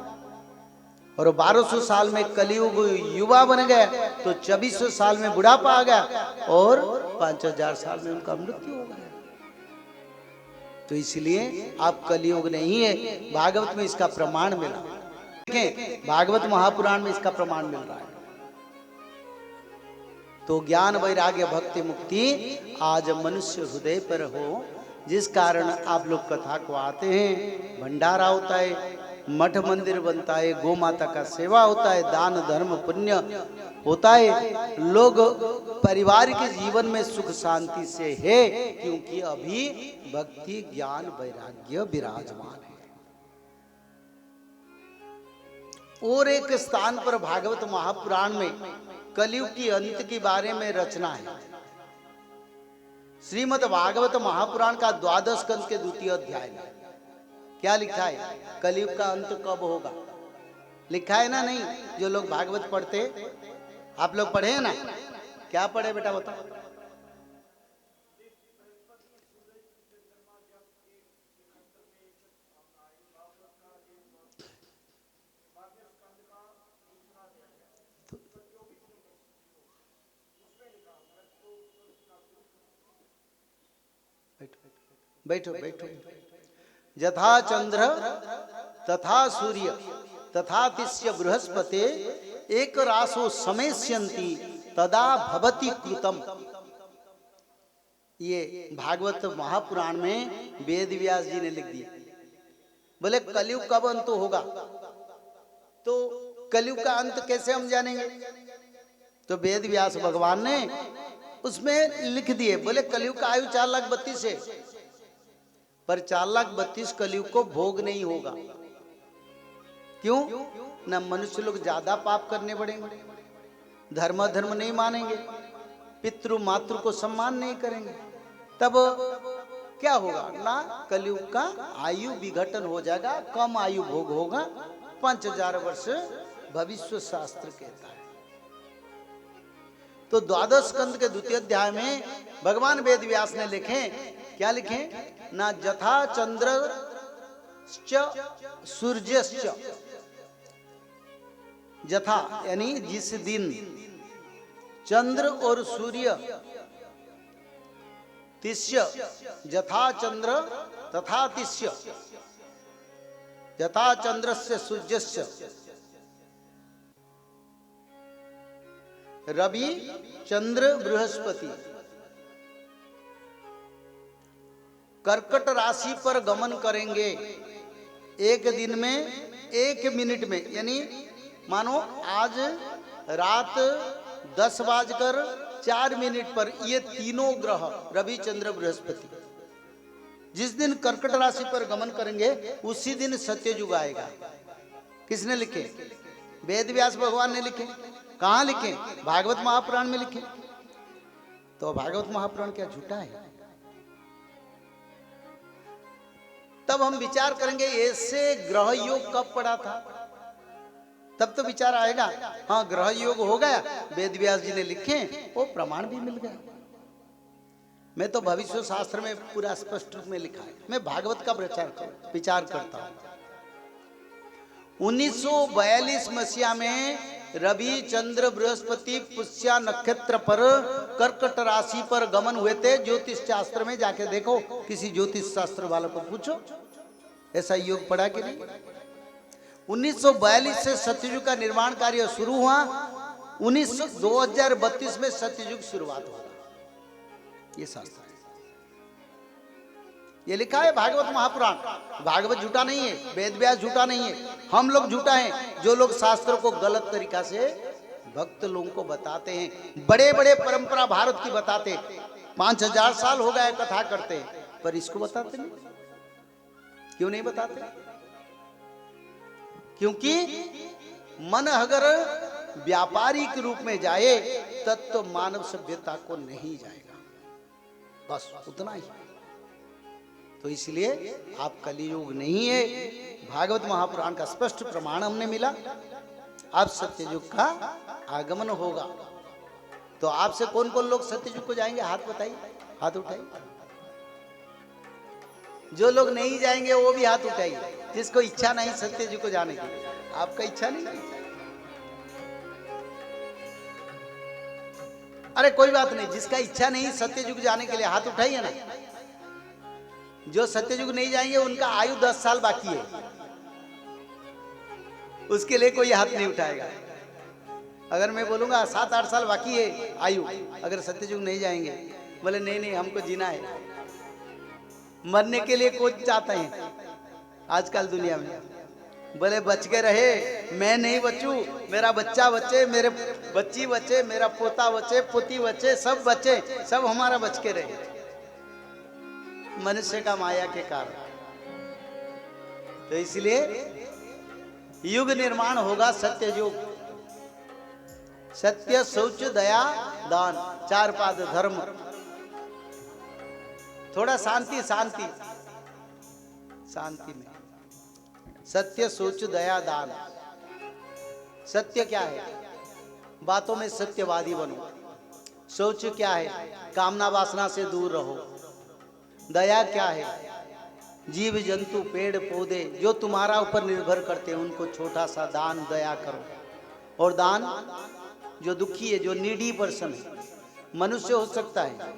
और 1200 साल में कलयुग युवा बन गया तो 2400 साल में बुढ़ापा आ गया और 5000 साल में उनका मृत्यु हो गया। तो इसलिए आप कलयुग नहीं है, भागवत में इसका प्रमाण मिला। देखें, भागवत महापुराण में इसका प्रमाण मिल रहा है। तो ज्ञान वैराग्य भक्ति मुक्ति आज मनुष्य हृदय पर हो, जिस कारण आप लोग कथा को आते हैं, भंडारा होता है, मठ मंदिर बनता है, गौ माता का सेवा होता है, दान धर्म पुण्य होता है। लोग परिवार के जीवन में सुख शांति से है, क्योंकि अभी भक्ति ज्ञान वैराग्य विराजमान है। और एक स्थान पर भागवत महापुराण में कलयुग की अंत के बारे में रचना है। श्रीमद् भागवत महापुराण का 12 स्कंद के 2 अध्याय में क्या लिखा है? कलयुग का अंत कब होगा लिखा है ना? नहीं, जो लोग भागवत पढ़ते, आप लोग पढ़े हैं ना? क्या पढ़े बेटा बताओ? बैठो बैठो। यथा चंद्र तथा सूर्य तथा तिस्य बृहस्पति एक रासो समेष्यन्ति तदा भवति कृतम। ये भागवत महापुराण में वेद व्यास जी ने लिख दिया। बोले कलयुग कब अंत होगा? तो कलयुग का अंत कैसे हम जानेंगे? तो वेद व्यास भगवान ने उसमें लिख दिए। बोले कलयुग का आयु 4,32,000 है, पर 4,32,000 कलयुग को भोग नहीं होगा। क्यों? ना मनुष्य लोग ज्यादा पाप करने पड़ेंगे, धर्म धर्म नहीं मानेंगे, पितृ मातृ को सम्मान नहीं करेंगे, तब क्या होगा? ना कलयुग का आयु विघटन हो जाएगा, कम आयु भोग होगा, 5000 वर्ष भविष्य शास्त्र कहता है। तो 12 स्कंद के 2 अध्याय में भगवान वेद व्यास ने लिखे, क्या लिखे? ना जथा चंद्र सूर्यश्च, जथा यानी जिस दिन चंद्र और सूर्य तिष्य यथा चंद्र तथा तिष्य यथा चंद्रस्य सूर्यस्य रवि चंद्र बृहस्पति कर्कट राशि पर गमन करेंगे एक दिन में 1 मिनट में, यानी मानो आज रात 10:04 पर ये तीनों ग्रह रवि चंद्र बृहस्पति जिस दिन कर्कट राशि पर गमन करेंगे उसी दिन सत्ययुग आएगा। किसने लिखे? वेद व्यास भगवान ने लिखे। कहाँ लिखे? भागवत महापुराण में लिखे। तो भागवत महापुराण क्या झूठा है? तब हम विचार करेंगे ऐसे ग्रह योग कब पड़ा था, तब तो विचार आएगा। हाँ, ग्रह योग हो गया, वेद व्यास जी ने लिखे, वो प्रमाण भी मिल गया। मैं तो भविष्य शास्त्र में पूरा स्पष्ट रूप में लिखा है। मैं भागवत का विचार करता हूं। 1942 मसीहा में रवि चंद्र बृहस्पति पुष्या नक्षत्र पर कर्कट राशि पर गमन हुए थे। ज्योतिष शास्त्र में जाके देखो, किसी ज्योतिष शास्त्र वालों को पूछो ऐसा योग पड़ा कि नहीं। 1942 से सत्ययुग का निर्माण कार्य शुरू हुआ। 2032 में सत्ययुग शुरुआत हुआ। ये शास्त्र है, ये लिखा है भागवत महापुराण। भागवत झूठा नहीं है, वेद व्यास झूठा नहीं है, हम लोग झूठा हैं जो लोग शास्त्रों को गलत तरीका से भक्त लोगों को बताते हैं। बड़े बड़े परंपरा भारत की बताते, 5000 साल हो गए कथा करते, पर इसको बताते नहीं। क्यों नहीं बताते? क्योंकि मन अगर व्यापारिक रूप में जाए तब तो मानव सभ्यता को नहीं जाएगा, बस उतना ही। तो इसलिए आप कलियुग नहीं है, भागवत महापुराण का स्पष्ट प्रमाण हमने मिला। अब सत्ययुग का आगमन होगा। तो आपसे कौन कौन लोग सत्ययुग को जाएंगे? हाथ बताइए, हाथ उठाइए। जो लोग नहीं जाएंगे वो भी हाथ उठाइए, जिसको इच्छा नहीं सत्ययुग को जाने की। आपका इच्छा नहीं? अरे कोई बात नहीं, जिसका इच्छा नहीं सत्ययुग जाने के लिए हाथ उठाइए ना। जो सत्ययुग नहीं जाएंगे उनका आयु 10 साल बाकी है, उसके लिए कोई हाथ नहीं उठाएगा। अगर मैं बोलूंगा 7-8 साल बाकी है आयु, अगर सत्ययुग नहीं जाएंगे, बोले नहीं नहीं हमको जीना है। मरने के लिए कोई चाहते हैं आजकल दुनिया में, बोले बच के रहे, मैं नहीं बचूं, मेरा बच्चा बचे, मेरे बच्ची बचे, मेरा पोता बचे, पोती बचे, सब बचे, सब हमारा बच के रहे। मनुष्य का माया के कारण। तो इसलिए युग निर्माण होगा सत्ययुग। सत्य, शौच, दया, दान, 4 पाद धर्म। थोड़ा शांति शांति शांति में। सत्य, शौच, दया, दान। सत्य क्या है? बातों में सत्यवादी बनो। शौच क्या है? कामना वासना से दूर रहो। दया क्या है? जीव जंतु पेड़ पौधे जो तुम्हारा ऊपर निर्भर करते हैं उनको छोटा सा दान दया करो। और दान जो दुखी है, जो नीडी पर्सन है, मनुष्य हो सकता है,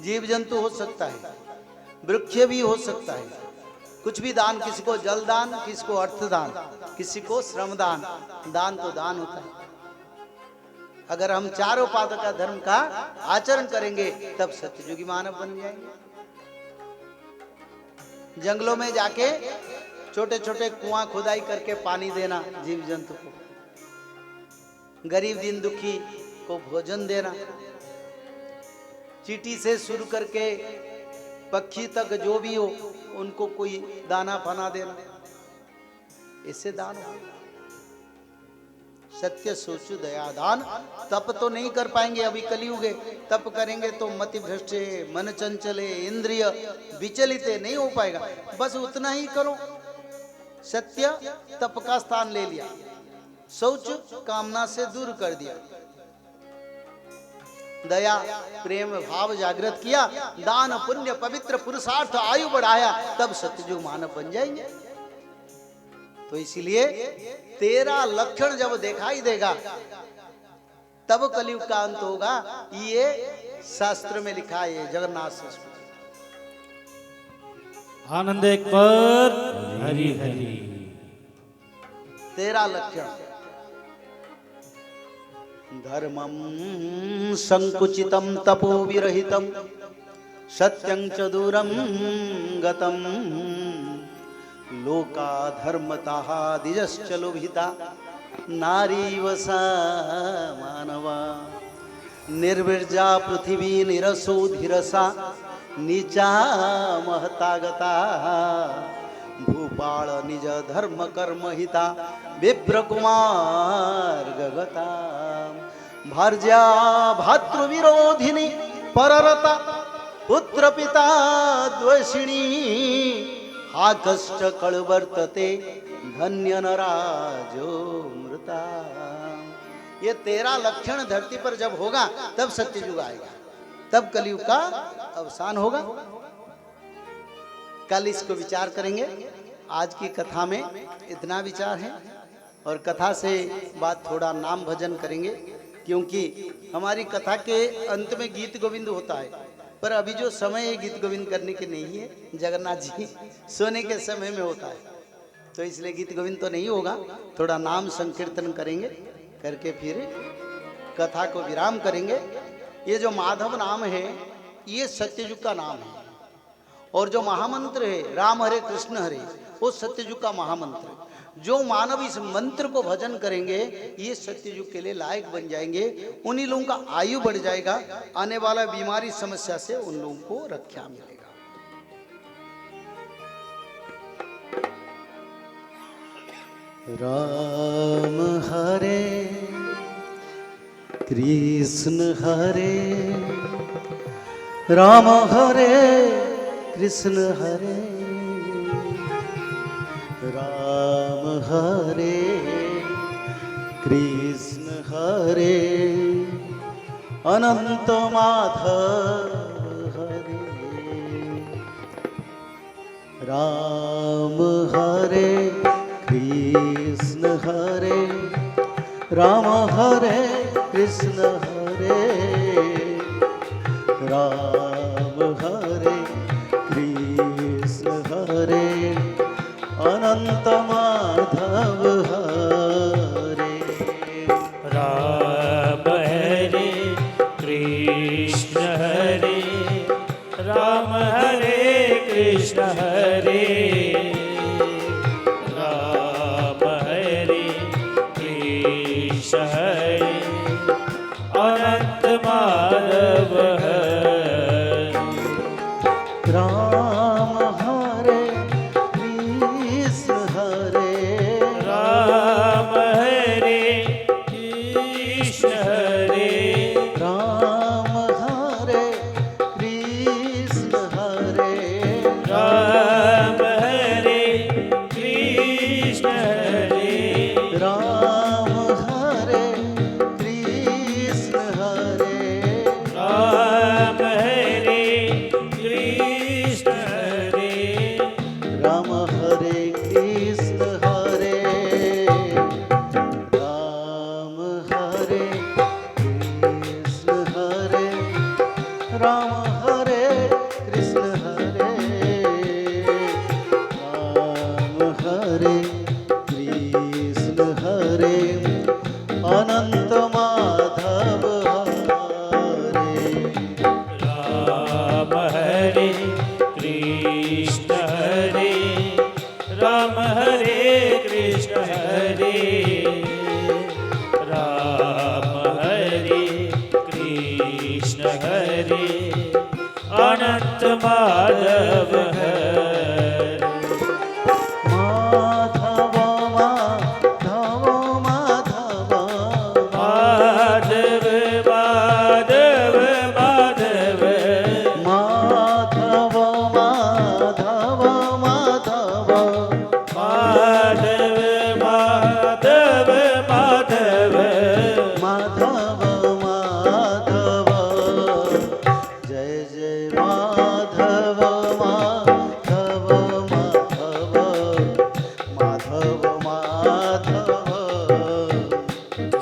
जीव जंतु हो सकता है, वृक्ष भी हो सकता है, कुछ भी दान। किसी को जल दान, किसी को अर्थ दान, किसी को श्रम दान। दान तो दान होता है। अगर हम 4 पाद का धर्म का आचरण करेंगे तब सत्ययुगी मानव बन जाएंगे। जंगलों में जाके छोटे छोटे कुआं खुदाई करके पानी देना जीव जंतु को, गरीब दिन दुखी को भोजन देना, चींटी से शुरू करके पक्षी तक जो भी हो उनको कोई दाना पाना देना, इससे दान हो। सत्य, शौच, दया, दान। तप तो नहीं कर पाएंगे, अभी कलियुग है। तप करेंगे तो मति भ्रष्ट, मन चंचले, इंद्रिय विचलित नहीं हो पाएगा। बस उतना ही करो। सत्य तप का स्थान ले लिया, शौच कामना से दूर कर दिया, दया प्रेम भाव जागृत किया, दान पुण्य पवित्र पुरुषार्थ आयु बढ़ाया, तब सत्ययुग मानव बन जाएंगे। तो इसलिए 13 लक्षण जब दिखाई देगा तब कलयुग का अंत होगा। ये शास्त्र में लिखा है, जगन्नाथ संस्कृति। आनंद एक पर हरि हरि। 13 लक्षण। धर्मं संकुचितं तपो विरहितं सत्यं च दूरं गतं लोका धर्मतः दिजश्च लोभिता नारीव सा मानवा निर्विर्जा पृथिवी निरसो धीरसा नीचा महतागता भूपाल निज धर्म कर्म हिता विप्रकुमार गगता भार्या भातृविरोधिनी पररता पुत्र पिता द्वेषिणी हा कष्ट कलवर्तते धन्य नराजो मृता। ये 13 लक्षण धरती पर जब होगा तब सत्ययुग आएगा, तब कलयुग का अवसान होगा। कल इसको विचार करेंगे। आज की कथा में इतना विचार है और कथा से बाद थोड़ा नाम भजन करेंगे, क्योंकि हमारी कथा के अंत में गीत गोविंद होता है, पर अभी जो समय है गीत गोविंद करने के नहीं है। जगन्नाथ जी सोने के समय में होता है, तो इसलिए गीत गोविंद तो नहीं होगा। थोड़ा नाम संकीर्तन करेंगे, करके फिर कथा को विराम करेंगे। ये जो माधव नाम है ये सत्ययुग का नाम है, और जो महामंत्र है राम हरे कृष्ण हरे वो सत्ययुग का महामंत्र है। जो मानव इस मंत्र को भजन करेंगे ये सत्ययुग के लिए लायक बन जाएंगे। उन्हीं लोगों का आयु बढ़ जाएगा, आने वाला बीमारी समस्या से उन लोगों को रक्षा मिलेगा। राम हरे कृष्ण हरे राम हरे कृष्ण हरे राम हरे कृष्ण हरे अनंत माधव हरे राम हरे कृष्ण हरे राम हरे कृष्ण हरे राम हरे कृष्ण हरे अनंत माधव हरे राम हरे कृष्ण हरे राम हरे कृष्ण हरे राम हरे कृष्ण हरे अनंत माधव हरे राम हरे कृष्ण हरे राम हरे कृष्ण हरे राम हरे कृष्ण हरे राम हरे कृष्ण हरे राम हरे कृष्ण हरे राम हरे कृष्ण हरे राम हरे कृष्ण हरे राम हरे कृष्ण हरे राम हरे कृष्ण हरे राम हरे कृष्ण हरे अनंत माधव हरे राम हरे कृष्ण हरे राम हरे कृष्ण हरे राम हरे कृष्ण हरे अनंत माधव हरे माधव माधव माधव माधव माधव माधव माधव माधव माधव माधव माधव माधव माधव माधव जय जय माधव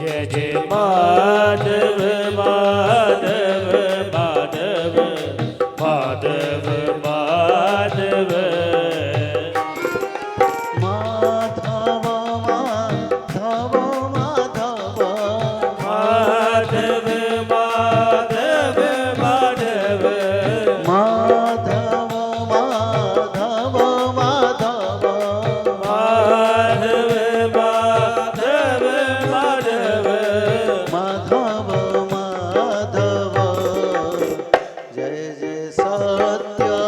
जय जय माधव माधव माधव माधव माधव माधव माधव माधव माधव माधव माधव माधव माधव माधव माधव माधव माधव माधव जय जय सत्यानंद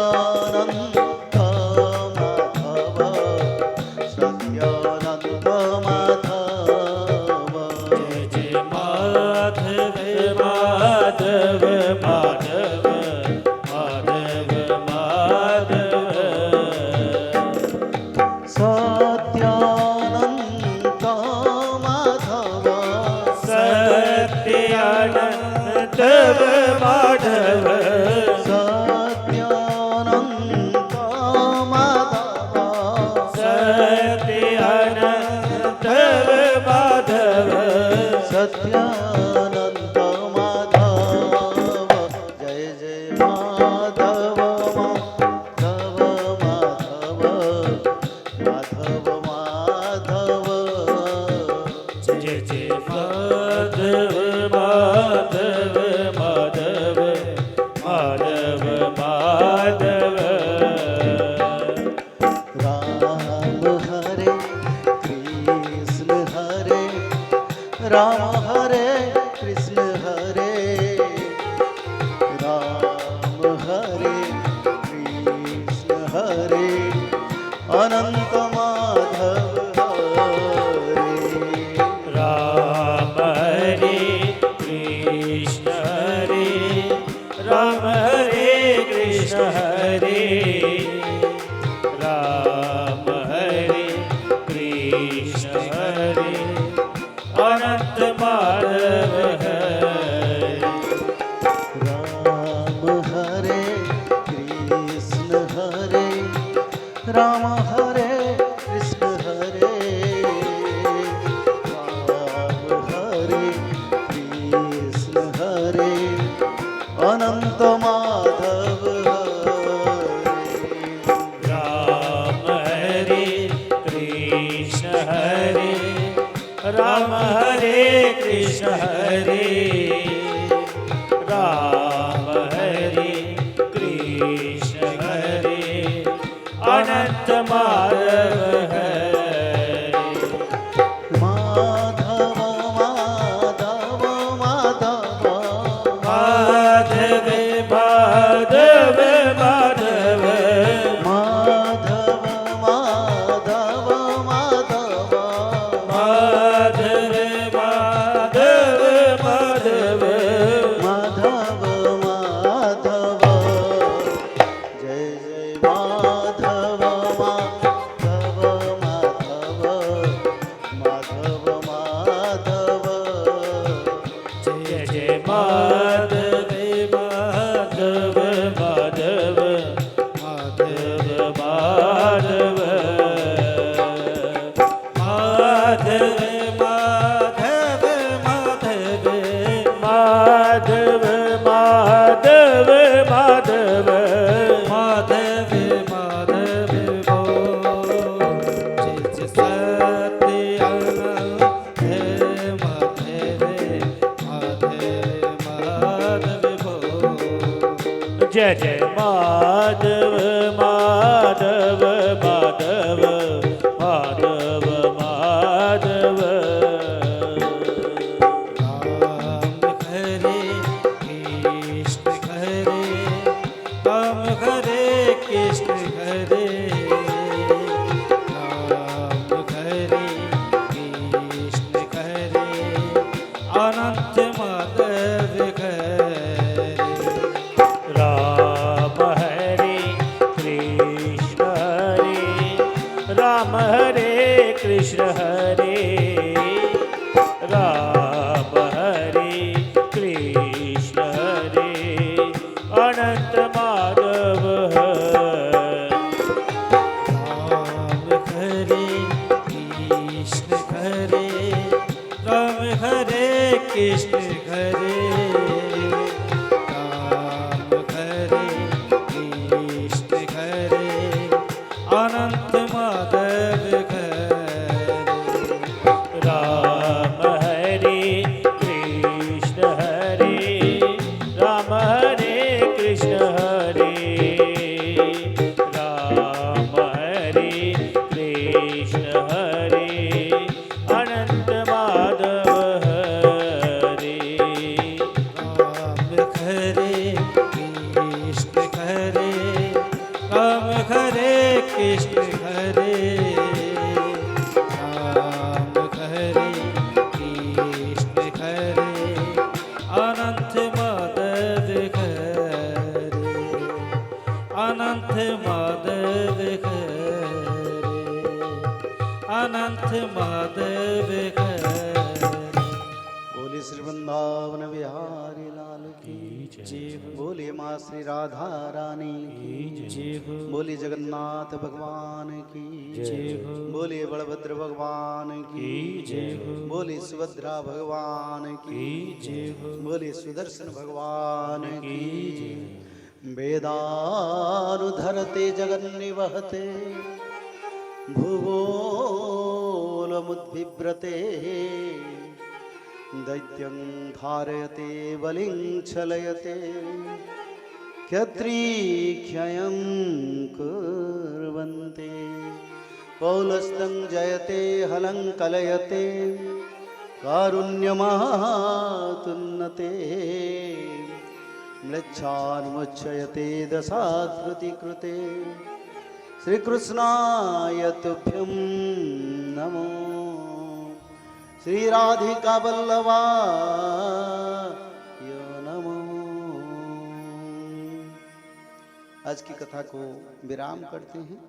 माधव सत्यानंद माधव जय जय माधव माधव माधव माधव माधव सत्यानंद माधव सत्यानंद माधव सत्यानंद माधव सत्यानंद माधव सत्यानंद माधव जय जय माधव माधव माधव माधव माधव जय जय माधव माधव माधव माधव माधव राम हरे कृष्ण हरे राम हरे कृष्ण हरे राम हरे कृष्ण हरे अनंत माधव हरे राम हरे कृष्ण हरे राम हरे कृष्ण हरे राम हरे कृष्ण हरे अनंत माधव हरे राम हरे कृष्ण हरे राम हरे कृष्ण हरे राम हरे कृष्ण हरे अनंत माधव हरे राम हरे कृष्ण हरे राम हरे कृष्ण हरे राम हरे कृष्ण हरे अनंत माधव हरे माधव माधव माधव माधव माधव माधव माधव माधव माधव माधव माधव माधव माधव माधव जय जय माधव माधव माधव माधव माधव जय जय माधव माधव माधव माधव माधव माधव माधव माधव माधव माधव माधव माधव माधव भो जय जय सत्यानंद माधव माधव माधव भो जय जय माधव माधव माधव माधव माधव राम हरे कृष्ण हरे राम हरे कृष्ण हरे राम हरे कृष्ण हरे अनंत माधव हरे राम हरे कृष्ण हरे राम हरे कृष्ण हरे राम हरे कृष्ण हरे अनंत माधव राम हरे कृष्ण हरे राम हरे कृष्ण हरे राम हरे कृष्ण हरे अनंत माधव हरे राम हरे कृष्ण हरे राम हरे कृष्ण हरे राम हरे कृष्ण हरे अनंत माधव हरे राम हरे कृष्ण हरे राम हरे कृष्ण हरे राम हरे कृष्ण हरे अनंत माधव हरे अनंत माधव हरे अनंत माधव हरे बोले श्री वृंदावन बिहारी लाल की जय हो बोले माँ श्री राधा रानी की जय हो बोले जगन्नाथ भगवान की जय हो बोले बलभद्र भगवान की जय हो बोले सुभद्रा भगवान की जय हो बोले सुदर्शन भगवान की वेदानुधरते जगन्निवहते भुवोलमुद्बिभ्रते दैत्यं धारयते बलिं छलयते क्षत्रिक्षयं कुर्वन्ते पौलस्तं जयते हलं कलयते कारुण्यमातुन्नते म्लेच्छान्मुच्यते दशाकृतिकृते श्रीकृष्णाय तुभ्यं नमो श्रीराधिका वल्लभा नमो। आज की कथा को विराम करते हैं।